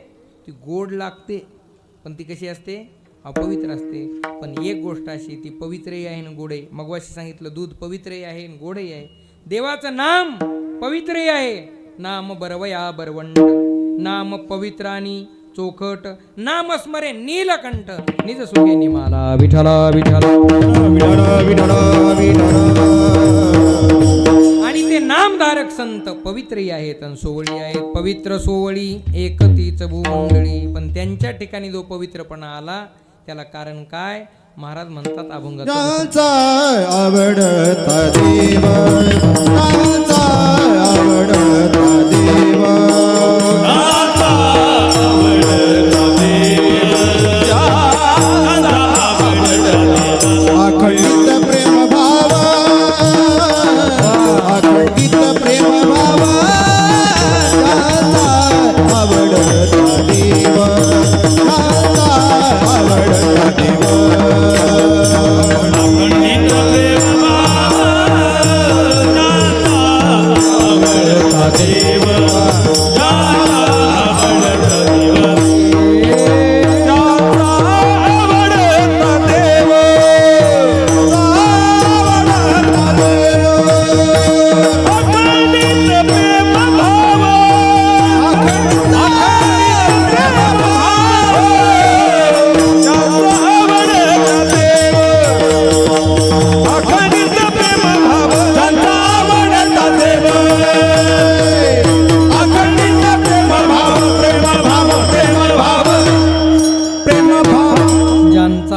ती गोड लागते पण ती कशी असते, अपवित्र असते. पण एक गोष्ट अशी, ती पवित्रही आहे आणि गोडही. मगवाशी सांगितलं दूध पवित्रही आहे आणि गोडही आहे. देवाचं नाम पवित्रही आहे. नाम बरवया बरवंड, नाम पवित्रानी चोखट, नाम स्मरे नीलकंठ, निज सुखे निमाला. विठला आणि ते नामधारक संत पवित्रही आहेत आणि सोवळी आहेत. पवित्र सोवळी एकतीच भूमंडळी. पण त्यांच्या ठिकाणी जो पवित्रपणा आला त्याला कारण काय? महाराज म्हणतात अभंगात, आवडता देव, आवडता देव, अखंडित प्रेम भाव, अखंडित प्रेम भाव, आवडता देव,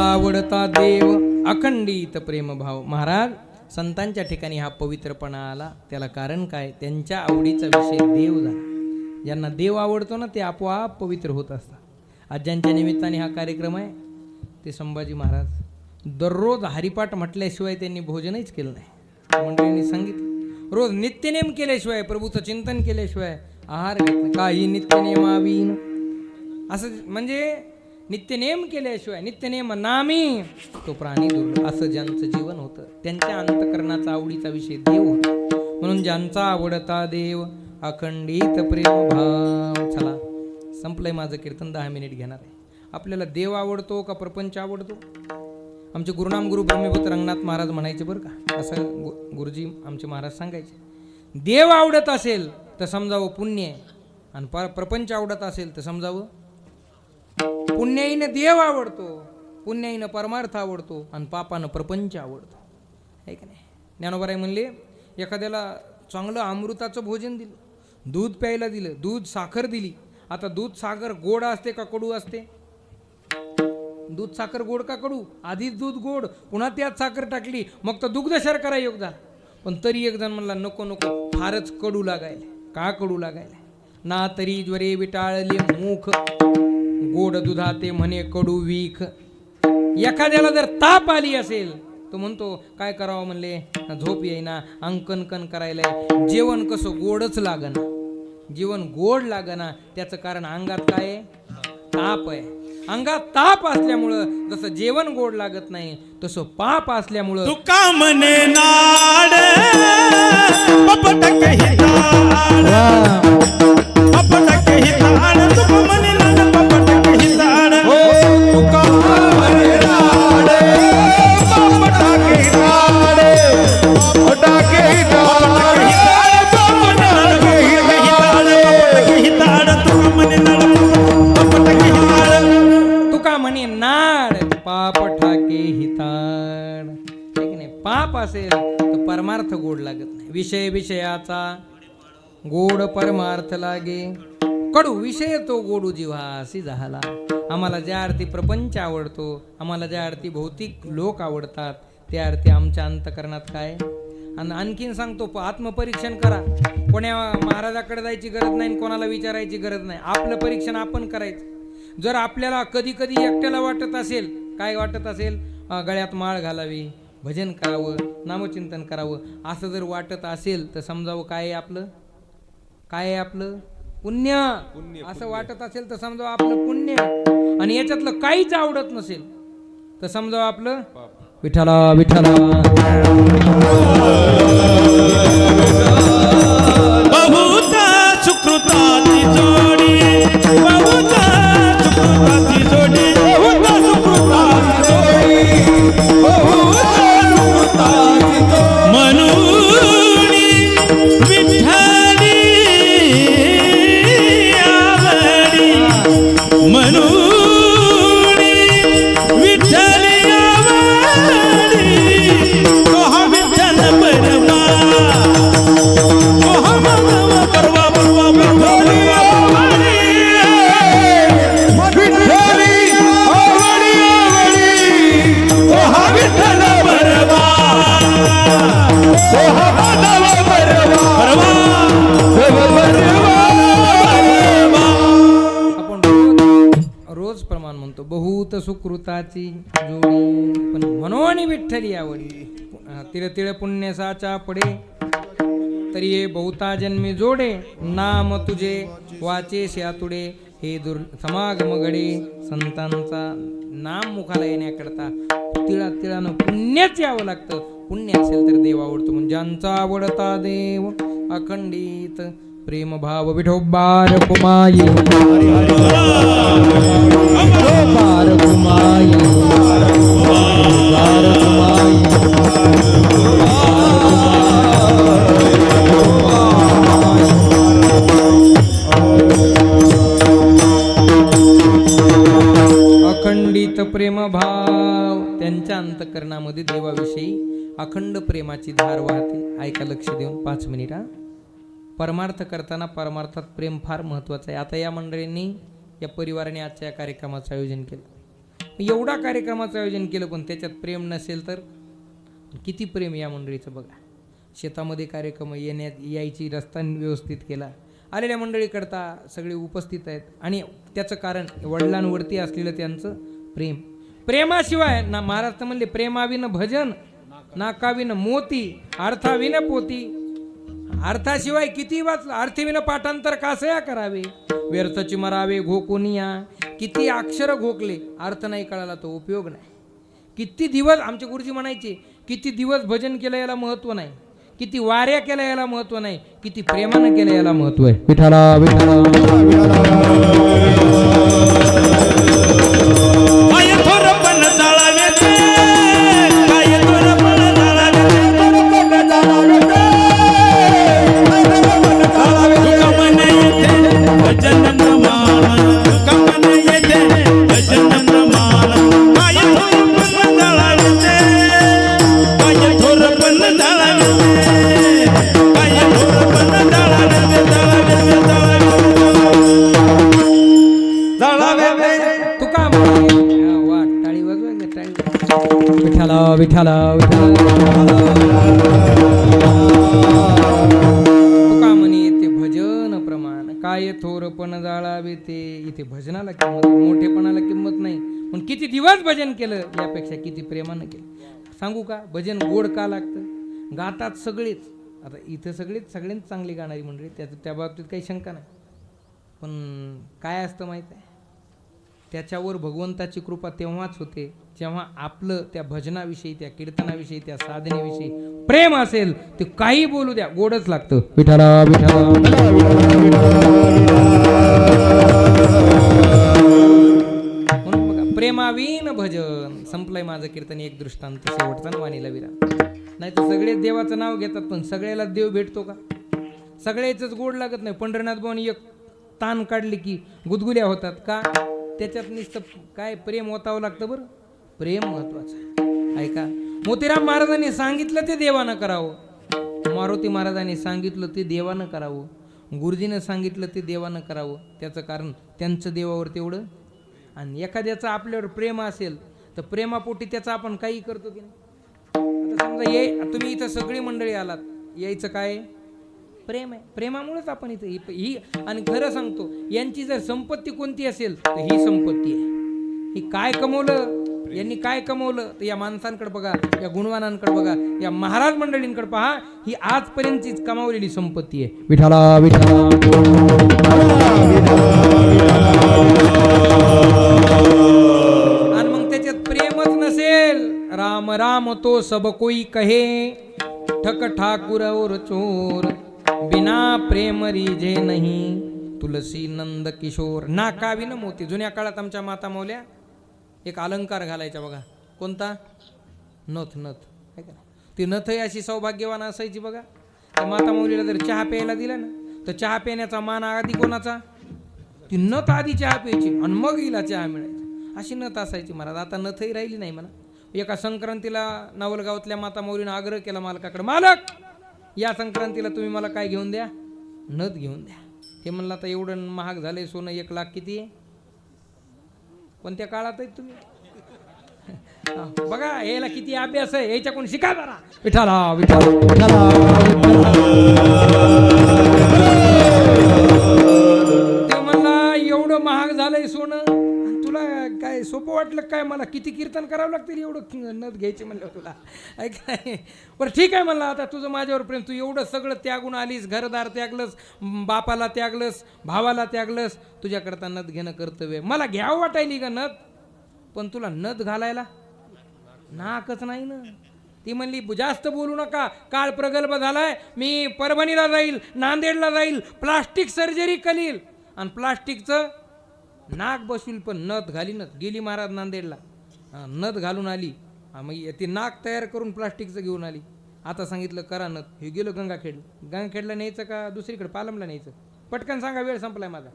आवडता देव. अखंडित प्रेमभाव. महाराज संतांच्या ठिकाणी हा पवित्रपणा आला त्याला कारण काय? त्यांच्या आवडीचा विषय देव झाला. ज्यांना देव आवडतो ना ते आपोआप पवित्र होत असतात. आज ज्यांच्या निमित्ताने हा कार्यक्रम आहे ते संभाजी महाराज दररोज हरिपाठ म्हटल्याशिवाय त्यांनी भोजनच केलं नाही. मंडळींनी सांगितलं रोज नित्यनेम केल्याशिवाय, प्रभूचं चिंतन केल्याशिवाय आहार घेत नाही. काही नित्यनेमावीन असं, म्हणजे नित्यनेम केल्याशिवाय, नित्यनेम नामी तो प्राणी दुर्लभ, असं ज्यांचं जीवन होतं त्यांच्या अंतकरणाचा आवडीचा विषय देव होता. म्हणून ज्यांचा आवडता देव अखंडित प्रेमभाव. चला संपलंय माझं कीर्तन, 10 मिनिट घेणार आहे. आपल्याला देव आवडतो का प्रपंच आवडतो? आमचे गुरुनाम गुरु ब्रह्मभूत रंगनाथ महाराज म्हणायचे बरं का, असं गुरुजी आमचे महाराज सांगायचे. देव आवडत असेल तर समजावं पुण्य आहे, आणि प्रपंच आवडत असेल तर समजावं पुण्याईनं देव आवडतो, पुण्याईनं परमार्थ आवडतो आणि पापानं प्रपंच आवडतो, आहे का नाही? ज्ञानोबाराय म्हणले एखाद्याला चांगलं अमृताचं भोजन दिलं, दूध प्यायला दिलं, दूध साखर दिली. आता दूध साखर गोड असते का कडू असते? दूध साखर गोड का कडू? आधीच दूध गोड, पुन्हा त्यात साखर टाकली, मग तर दुग्ध शर्करा योग झाला. पण तरी एक जण म्हणला नको नको, फारच कडू लागायला. का कडू लागायला? ना तरी ज्वरे विटाळले मुख, गोड दुधा ते म्हणे कडू वीख. एखाद्याला जर ताप आली असेल तो म्हणतो काय करावं, म्हणले झोप येईना, अंकन करायला. जेवण कसं गोडच लागना, जेवण गोड लागना. त्याचं कारण अंगात काय आहे? ताप आहे. अंगात ताप असल्यामुळं जसं जेवण गोड लागत नाही, तसं पाप असल्यामुळं तुका मने नाड पपटक हिताड, पपटक हिताड, तुका मने नाड पपटक हिताड. तुका मने नाड पपटक हिताड, पपटक हिताड, पपटक हिताड, तुका मने नाड पपटक हिताड. तुका म्हणे नाड पाप ठाके हिताड. ठीक नाही? पाप असेल तर परमार्थ गोड लागत नाही. विषय विषयाचा गोड परमार्थ लागे, कडू विषय तो गोडू जिव्हासी झाला. आम्हाला ज्या अर्थी प्रपंच आवडतो, आम्हाला ज्या अर्थी भौतिक लोक आवडतात, त्या अर्थी आमच्या अंतकरणात काय. आणि आणखीन सांगतो, आत्मपरीक्षण करा. कोण्या महाराजाकडे जायची गरज नाही, कोणाला विचारायची गरज नाही. आपलं परीक्षण आपण करायचं. जर आपल्याला कधी कधी एकट्याला वाटत असेल, काय वाटत असेल, गळ्यात माळ घालावी, भजन करावं, नामचिंतन करावं, असं जर वाटत असेल तर समजावं काय आहे आपलं, काय आहे आपलं पुण्य. असं वाटत असेल तर समजावं आपलं पुण्य. आणि याच्यातलं काहीच आवडत नसेल तर समजावं आपलं विठ्ठला विठ्ठला. बहुत सुकृताची जोडी, बहुत सुकृताची जोडी, बहुत सुकृताची जोडी, बहुत सुकृताची जोडी. म्हणून विठ्ठली आवडी, म्हणून विठ्ठली आवडी. तो हा विठ्ठल परवा, तो हा परवा परवा परवा परवा विठ्ठली आवडी आवडी, तो हा विठ्ठल परवा, तो हा माधव परवा, आपण रोज प्रमाण म्हणतो बहुत सुकृताची जोडी, पण म्हणून विठ्ठली आवडी. तिळ तिळ पुण्यसाचा पडे, तरी ये बहुता जन्मी जोडे. नाम तुझे वाचे श्यातुडे, हे समागम घडे. संतांचा नाम मुखाला येण्याकरता तिळानं पुण्यच यावं लागतं. पुण्य असेल तर देव आवडतो. म्हणजे ज्यांचा आवडता देव अखंडित प्रेम भाव विठोबार कुमाई, विठोबार कुमाई, विठोबार कुमाई. अखंडित प्रेमभाव, त्यांच्या अंतकरणामध्ये देवाविषयी अखंड प्रेमाची धार वाहते. ऐका लक्ष देऊन 5 मिनिट. परमार्थ करताना परमार्थात प्रेम फार महत्त्वाचं आहे. आता या मंडळींनी, या परिवाराने आजच्या या कार्यक्रमाचं आयोजन केलं. एवढा कार्यक्रमाचं आयोजन केलं, पण त्याच्यात प्रेम नसेल तर किती प्रेम या मंडळीचं बघा. शेतामध्ये कार्यक्रम यायची रस्ता व्यवस्थित केला. आलेल्या मंडळीकरता सगळे उपस्थित आहेत. आणि त्याचं कारण वडिलांवरती असलेलं त्यांचं प्रेम. प्रेमाशिवाय ना, महाराज तर म्हणले प्रेमाविन भजन, नाकाविन मोती, अर्थाविन पोती. अर्थाशिवाय किती वाचलं, अर्थविन पाठांतर कासया करावे, व्यर्थची मरावे घोकुनिया. किती अक्षर घोकले, अर्थ नाही कळाला तो उपयोग नाही. किती दिवस आमचे गुरुजी म्हणायचे, किती दिवस भजन केलं याला महत्व नाही, किती वाऱ्या केल्या याला महत्व नाही, किती प्रेमानं केलं याला महत्व आहे. विठ्ठला विठ्ठला. काय थोरपण जाळावे ते, काय थोरपण जाळावे ते, तुका म्हणे येथे भजन प्रमाण, तुका म्हणे येथे भजन विठाला विठाला तुका म्हणे ते भजन प्रमाण काय थोरपण जाळावे ते. इथे भजनाला किंमत मोठेपणाला किंमत नाही, पण किती दिवस भजन केलं यापेक्षा किती प्रेमानं केलं. सांगू का भजन गोड का लागतं? गातात सगळेच, आता इथं सगळ्यांच चांगली गाणारी मंडळी, त्या बाबतीत काही शंका नाही. पण काय असतं माहीत आहे, त्याच्यावर भगवंताची कृपा तेव्हाच होते जेव्हा आपलं त्या भजनाविषयी, त्या कीर्तनाविषयी, त्या साधनेविषयी प्रेम असेल. ते काही बोलू द्या, गोडच लागतं. विठाला विठाला म्हणून बघा, प्रेमावीन भजन. संपलंय माझं कीर्तन, एक दृष्टांत शेवटचा वाणीला विराम. नाही तर सगळेच देवाचं नाव घेतात, पण सगळ्याला देव भेटतो का? सगळ्याच गोड लागत नाही. पंढरनाथ भाऊनी एक ताण काढली की गुदगुल्या होतात का? त्याच्यात नुसतं काय प्रेम ओतावं लागतं. बरं, प्रेम महत्वाचं. ऐका, मोतीराम महाराजांनी सांगितलं ते देवानं करावं, मारुती महाराजांनी सांगितलं ते देवानं करावं, गुरुजीनं सांगितलं ते देवानं करावं. त्याचं कारण त्यांचं देवावर तेवढं. आणि एखाद्याचं आपल्यावर प्रेम असेल तर प्रेमापोटी त्याचं आपण काही करतो की नाही. आता समजा तुम्ही इथं सगळी मंडळी आलात, यायचं काय? प्रेम आहे. प्रेमामुळेच आपण इथं ही. आणि खरं सांगतो, यांची जर संपत्ती कोणती असेल तर ही संपत्ती आहे. ही काय कमवलं, यांनी काय कमवलं, तर या माणसांकडे बघा, या गुणवानांकडे बघा, या महाराज मंडळींकडे पहा. ही आजपर्यंतचीच कमावलेली संपत्ती आहे. विठाला विठाला आणि मग त्याच्यात प्रेमच नसेल, राम राम तो सब कोई कहे, ठक ठाकुर और चोर, बिना प्रेम रिझे नहीं, तुलसी नंद किशोर. नाकावी न मोती. जुन्या काळात आमच्या माता मौल्या एक अलंकार घालायच्या बघा. कोणता? नथ. नथ आहे का? ती नथही अशी सौभाग्यवान असायची बघा. त्या माता मौलीला जर चहा प्यायला दिला ना, तर चहा पिण्याचा मान आधी कोणाचा? ती नथ आधी चहा प्यायची आणि मग हिला चहा मिळायचा. अशी नथ असायची महाराज. आता नथही राहिली नाही म्हणा. एका संक्रांतीला नावलगावातल्या माता मौलीनं आग्रह केला मालकाकडे, मालक या संक्रांतीला तुम्ही मला काय घेऊन द्या? नथ घेऊन द्या. हे म्हणलं आता एवढं महाग झालंय सोनं, 1 लाख किती आहे? कोणत्या काळात आहेत तुम्ही? बघा याला किती अभ्यास आहे, याच्याकडून शिका जरा. विठाला विठाला ते म्हणला एवढं महाग झालंय सोनं, तुला काय सोपं वाटलं काय? मला किती कीर्तन करावं लागतील एवढं नथ घ्यायची म्हणलं तुला, ऐक नाही. बरं ठीक आहे म्हणलं, आता तुझं माझ्यावर प्रेम, तू एवढं सगळं त्यागून आलीस, घरदार त्यागलंस, बापाला त्यागलंस, भावाला त्यागलंस, तुझ्याकरता नथ घेणं कर्तव्य. मला घ्यावं वाटायली का नथ, पण तुला नथ घालायला नाकच नाही ना. ती म्हणली जास्त बोलू नका, काळ प्रगल्भ झालाय, मी परभणीला जाईल, नांदेडला जाईल, प्लास्टिक सर्जरी करील आणि प्लास्टिकचं नाक बसविल, पण नथ घालीनच. गेली महाराज नांदेडला, नथ घालून आली, मग ती नाक तयार करून प्लास्टिकचं घेऊन आली. आता सांगितलं करा नथ. हे गेलो गंगाखेडला न्यायचं का दुसरीकडे पालमला न्यायचं? पटकन सांगा, वेळ संपलाय माझा.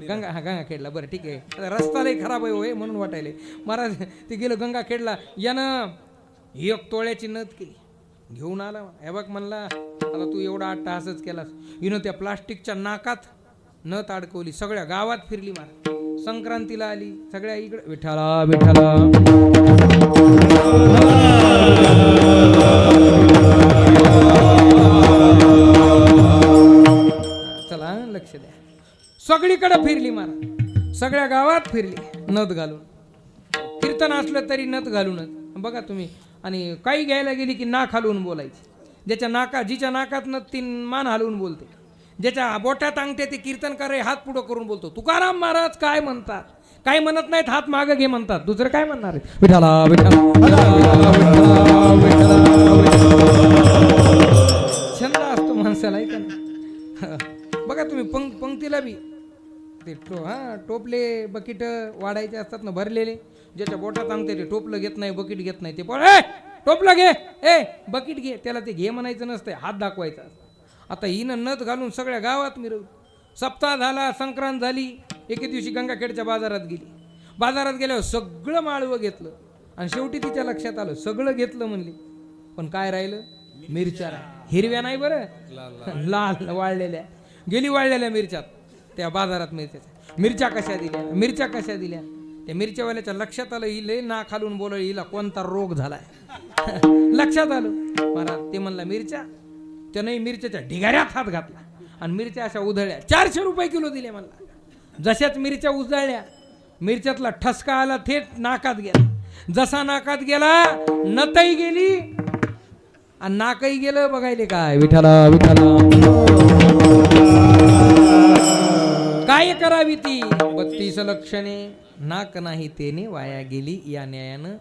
गंगाखेडला. बरं ठीक आहे, रस्ता लई खराब आहे होय म्हणून वाटायले. महाराज ते गेलो गंगाखेडला, यानं 1 तोळ्याची नथ केली, घेऊन आला. हे बघ म्हणला, आता तू एवढा 8 तासच केलास. हिनं त्या प्लास्टिकच्या नाकात नथ अडकवली, सगळ्या गावात फिरली महाराज. संक्रांतीला आली, सगळ्या इकडे विठाला विठाला. चला लक्ष द्या. सगळीकडे फिरली महाराज, सगळ्या गावात फिरली नथ घालून. कीर्तन असलं तरी नथ घालूनच बघा तुम्ही. आणि काही घ्यायला गेली की नाक हलवून बोलायची. जिच्या नाकात नथ ती मान हलवून बोलते. ज्याच्या बोटात अंगठे ते कीर्तनकार हात पुढं करून बोलतो. तुकाराम महाराज काय म्हणतात? काय म्हणत नाहीत, हात मागं घे म्हणतात. दुसरं काय म्हणणार आहे? विठाला विठाला. छंद असतो माणसाला, ऐका ना. बघा तुम्ही पंक्तीला बी ते टोपले बकीट वाढायचे असतात ना, भरलेले. ज्याच्या बोटात अंगठे ते टोपलं घेत नाही, बकीट घेत नाही. ते पण टोपलं घे, बकीट घे, त्याला ते घे म्हणायचं नसतंय, हात दाखवायचा. आता हिनं नथ घालून सगळ्या गावात मिरवली. सप्ताह झाला, संक्रांत झाली. एके दिवशी गंगाखेडच्या बाजारात गेली. बाजारात गेल्यावर सगळं माळवं घेतलं आणि शेवटी तिच्या लक्षात आलं, सगळं घेतलं म्हणली, पण काय राहिलं? मिरच्या. हिरव्या नाही बरं, लाल वाळलेल्या. गेली वाळलेल्या मिरच्यात त्या बाजारात. मिरच्या कशा दिल्या? त्या मिरच्यावाल्याच्या लक्षात आलं ही लय ना खालून बोलळ हिला कोणता रोग झालाय लक्षात आलं महाराज ते म्हणला मिरच्या त्याने मिरच्याच्या ढिगाऱ्यात हात घातला आणि मिरच्या अशा उधळल्या 400 रुपये किलो दिले म्हणला जशाच मिरच्या उधळल्या मिरच्यातला ठसका आला थेट नाकात गेला जसा नाकात गेला नतही गेली आणि नाकही गेलं बघायले काय विठाला विठाला काय करावी ती 32 लक्षणे नाक नाही तेने वाया गेली या न्यायानं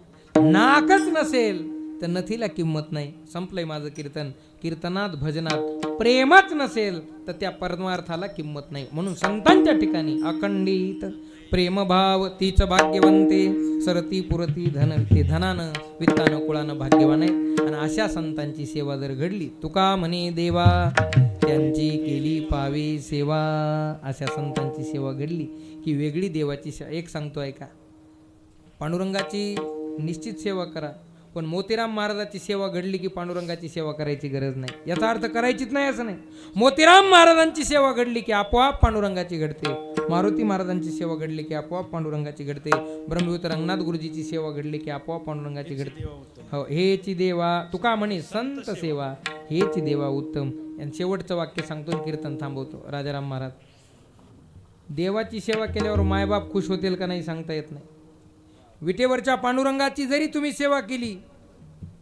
नाकच नसेल तर नथीला किंमत नाही संपलंय माझं कीर्तन कीर्तनात भजनात प्रेमच नसेल तर त्या परमार्थाला किंमत नाही म्हणून संतांच्या ठिकाणी अखंडित प्रेमभाव तीच भाग्यवंते सरती पुरती धन ते धनानं वित्तानं कुळानं भाग्यवान आहे आणि अशा संतांची सेवा जर घडली तुका म्हणे देवा त्यांची केली पावे सेवा अशा संतांची सेवा घडली की वेगळी देवाची एक सांगतो ऐका पांडुरंगाची निश्चित सेवा करा पण मोतीराम महाराजाची सेवा घडली की पांडुरंगाची सेवा करायची गरज नाही याचा अर्थ करायचीच नाही असं नाही मोतीराम महाराजांची सेवा घडली की आपोआप पांडुरंगाची घडते मारुती महाराजांची सेवा घडली की आपोआप पांडुरंगाची घडते ब्रह्मवित रंगनाथ गुरुजीची सेवा घडली की आपोआप पांडुरंगाची घडते हो हेची देवा तुका म्हणे संत सेवा हेची देवा उत्तम आणि शेवटचं वाक्य सांगतो आणि कीर्तन थांबवतो राजाराम महाराज देवाची सेवा केल्यावर मायबाप खुश होतील का नाही सांगता येत नाही विटेवरच्या पांडुरंगाची जरी तुम्ही सेवा केली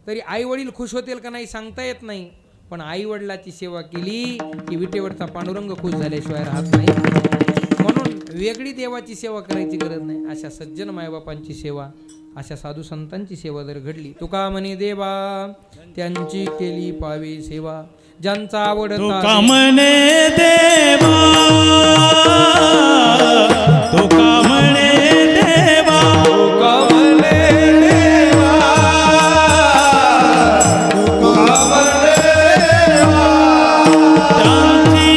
तरी आई वडील खुश होतील का नाही सांगता येत नाही पण आई वडिलाची सेवा केली की विटेवरचा पांडुरंग खुश झाल्याशिवाय राहत नाही म्हणून वेगळी देवाची सेवा करायची गरज नाही अशा सज्जन मायबापांची सेवा अशा साधू संतांची सेवा जर घडली तुका म्हणे देवा त्यांची केली पावे सेवा ज्यांचा आवडता म्हणे देवा तुका म्हणे देवा तुका म्हणे देवा तुका म्हणे देवा त्यांची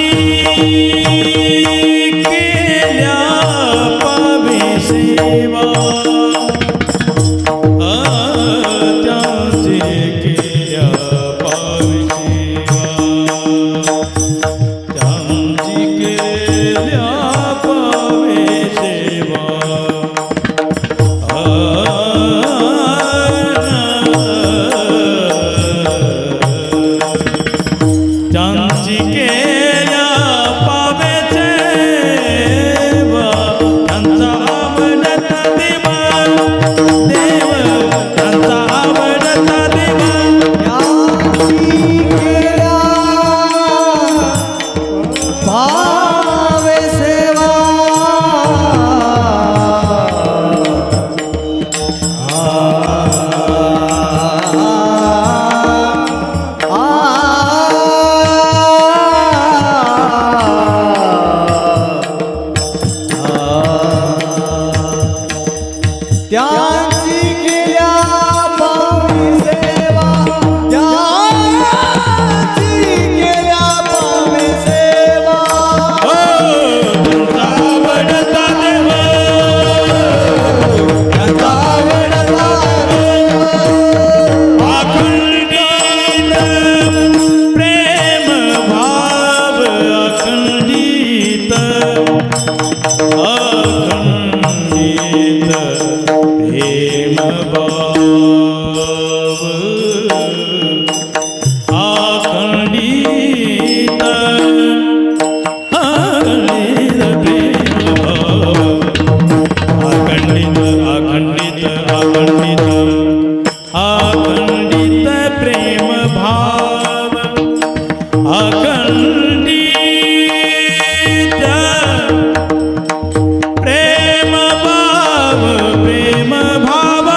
केल्या पावे सेवा त्यांची केल्या पावे त्यांची केल्या पावे सेवा त्यांची केल्या पावे सेवा त्यांचा आवडता देवा देव त्यांचा आवडता देवा भावे सेवा त्यांची केल्या पावे सेवा त्यांची केल्या पावे सेवा त्यांचा आवडता देवा त्यांचा आवडता अखंडित प्रेम भाव अखंडित अखंडित प्रेम भाव अखंडित अखंडित प्रेम भाव अखंडित अखंडित अखंडित अखंडित प्रेम भाव अखंडित प्रेम भाव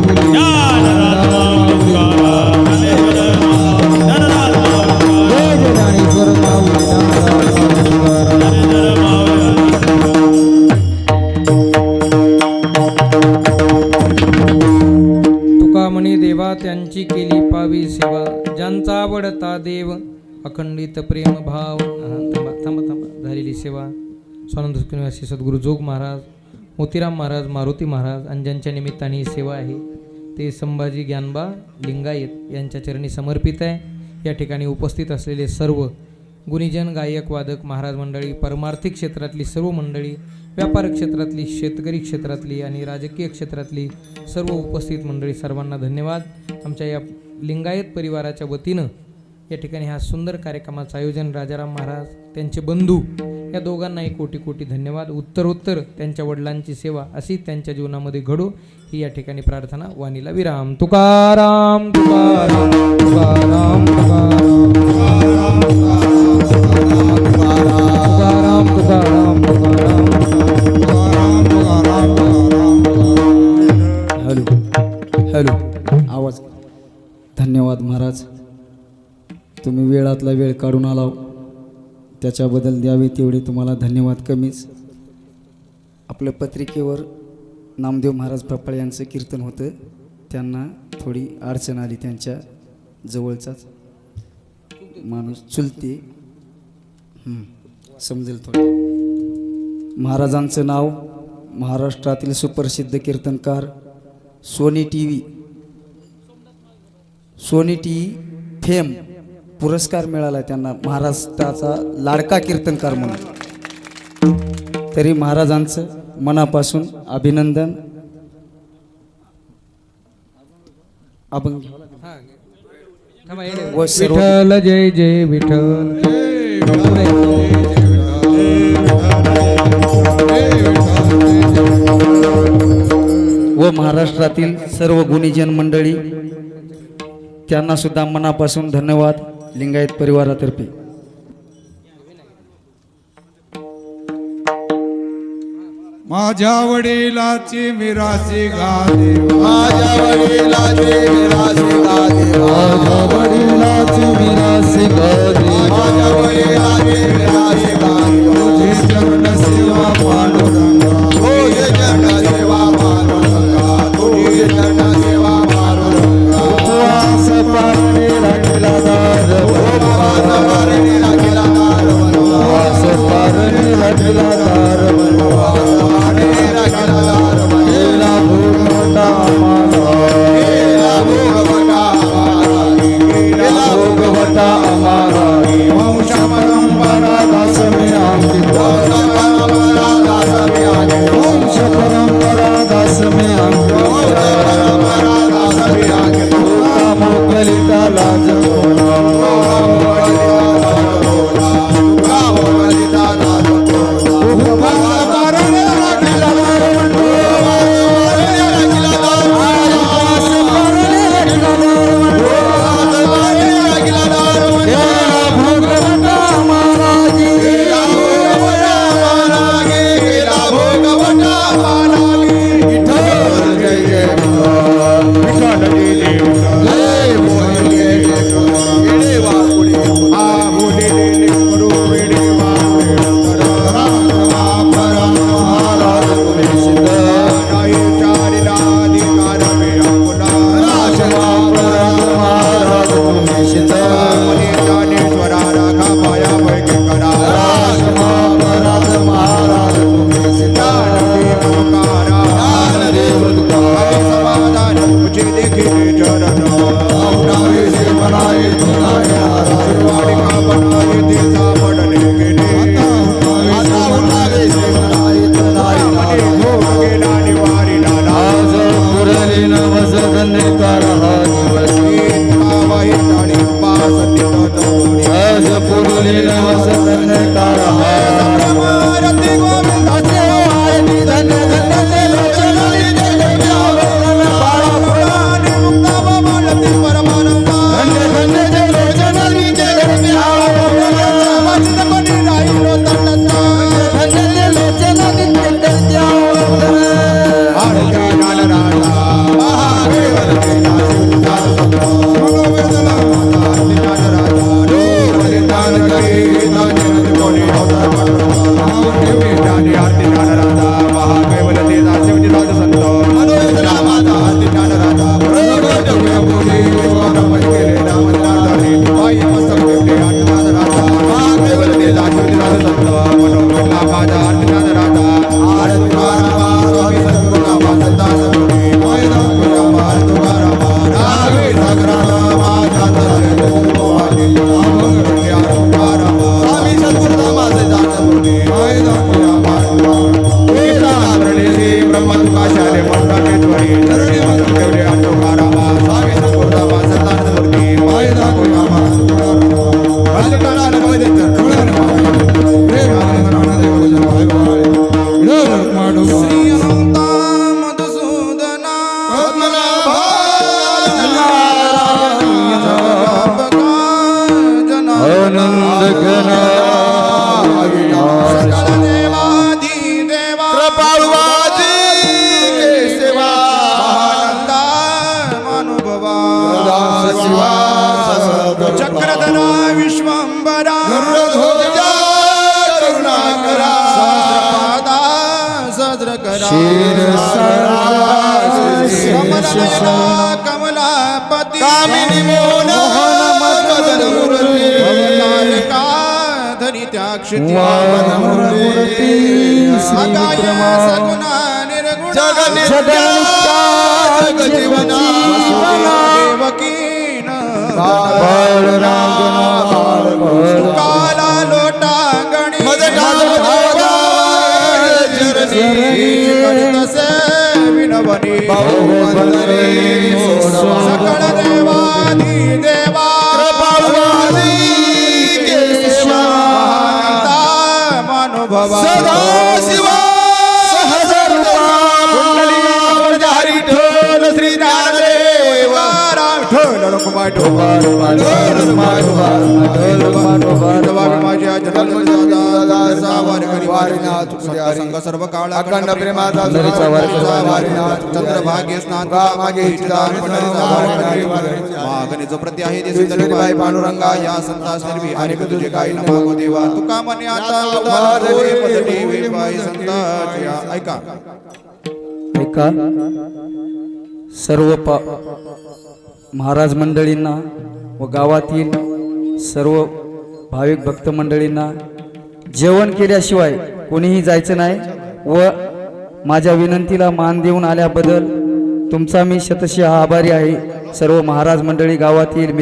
माऊली ज्ञानराज माऊली तुकाराम ज्ञानराज माऊली जय जय ज्ञानेश्वर माऊली ज्ञानराज माऊली तुकाराम तुका म्हणे देवा त्यांची केली पावी सेवा ज्यांचा आवडता देव अखंडित प्रेम भाव थांबा थांबा थांबा झालेली सेवा स्वानंद निवासी सद्गुरू जोग महाराज मोतीराम महाराज मारुती महाराज आणि ज्यांच्या निमित्ताने ही सेवा आहे ते संभाजी ज्ञानबा लिंगायत यांच्या चरणी समर्पित आहे। या ठिकाणी उपस्थित असलेले सर्व गुणीजन गायक वादक महाराज मंडळी परमार्थिक क्षेत्रातली सर्व मंडळी व्यापार क्षेत्रातली शेतकरी क्षेत्रातली आणि राजकीय क्षेत्रातली सर्व उपस्थित मंडळी सर्वांना धन्यवाद। आमच्या या लिंगायत परिवाराच्या वतीनं या ठिकाणी ह्या सुंदर कार्यक्रमाचं आयोजन राजाराम महाराज त्यांचे बंधू या दोघांनाही कोटी कोटी धन्यवाद। उत्तरोत्तर त्यांच्या वडिलांची सेवा अशी त्यांच्या जीवनामध्ये घडो ही या ठिकाणी प्रार्थना। वाणीला विराम। तुकाराम तुकाराम तुकाराम तुकाराम तुकाराम तुकाराम तुकाराम। हॅलो हॅलो आवाज धन्यवाद महाराज, तुम्ही वेळातला वेळ काढून आला त्याच्याबद्दल द्यावे तेवढे तुम्हाला धन्यवाद कमीच। आपल्या पत्रिकेवर नामदेव महाराज पप्पाळ यांचं कीर्तन होतं, त्यांना थोडी अडचण आली, त्यांच्या जवळचाच माणूस चुलते समजेल थोडं। महाराजांचं नाव महाराष्ट्रातील सुप्रसिद्ध कीर्तनकार सोनी टी फेम पुरस्कार मिळाला त्यांना, महाराष्ट्राचा लाडका कीर्तनकार म्हणून। तरी महाराजांचं मनापासून अभिनंदन। अभंग व सर्व विठ्ठल जय जय विठ्ठल। व महाराष्ट्रातील सर्व गुणीजन मंडळी त्यांना सुद्धा मनापासून धन्यवाद लिंगायत परिवारातर्फे। माझ्या वडिलाची मिरासी गादी माझ्या वडिलाची मिरासी गादी माझ्या वडिलाची मिरासी गादी माझ्या वडिलाची मिरासी गादी तुझी चरण सेवा पांडुरंगा तुझे चरण सेवा पांडुरंगा तुझे चरण सेवा पांडुरंगा उपवास पारणे राखीला दार उपवास पारणे राखीला दार उपवास पारणे राखीला दार पारणे राखीला दार गेला भोगवटा आम्हाला गेला भोगवटा आम्हाला गेला भोगवटा आम्हाला वंश परंपरा दास मी अंकिता दास मी आगे वंश परंपरा दास मी अंकिता दास मी आगे तुका मोकलिता लाज कोणा Hare आनंद घना देवाधिदेवा कृपाळवाजी केशवा मानुभवा शिवा चक्रधरा विश्वंबरा ध्वजा करुणाकरा पादा सज्र करा कमलनयना कमलापती कामिनी मोहन मदन मूर्ती अवतारिका धरित्याक्षिती मूर्ती अगाय सगुणा निर्गुणा जगनित्या जगजीवना देवकीन काला लोटा गणी करितसे विनवनी सकळ देवादी देवा कृपाळवाजी केशवा मानुभवा सदा शिवा सहस्रधारी ठोल श्री ज्ञानदेव ठोल रकुमाय ठोल संघ सर्व काळ अखंड प्रेमाचा चंद्रभाग्य स्नान मागणीचं प्रति आहे ते बाई पांडुरंगा या संतास निर्वी अनेक तुझे काही मागो देवा तुका म्हणे आता होय पदटी वे बाई संताची ऐका ऐका सर्व महाराज मंडळींना व गावातील सर्व भाविक भक्त मंडळींना जेवण केल्याशिवाय कोणीही जायचं नाही व माझ्या विनंतीला मान देऊन आल्याबद्दल तुमचा मी शतशः आभारी आहे. सर्व महाराज मंडळी गावातील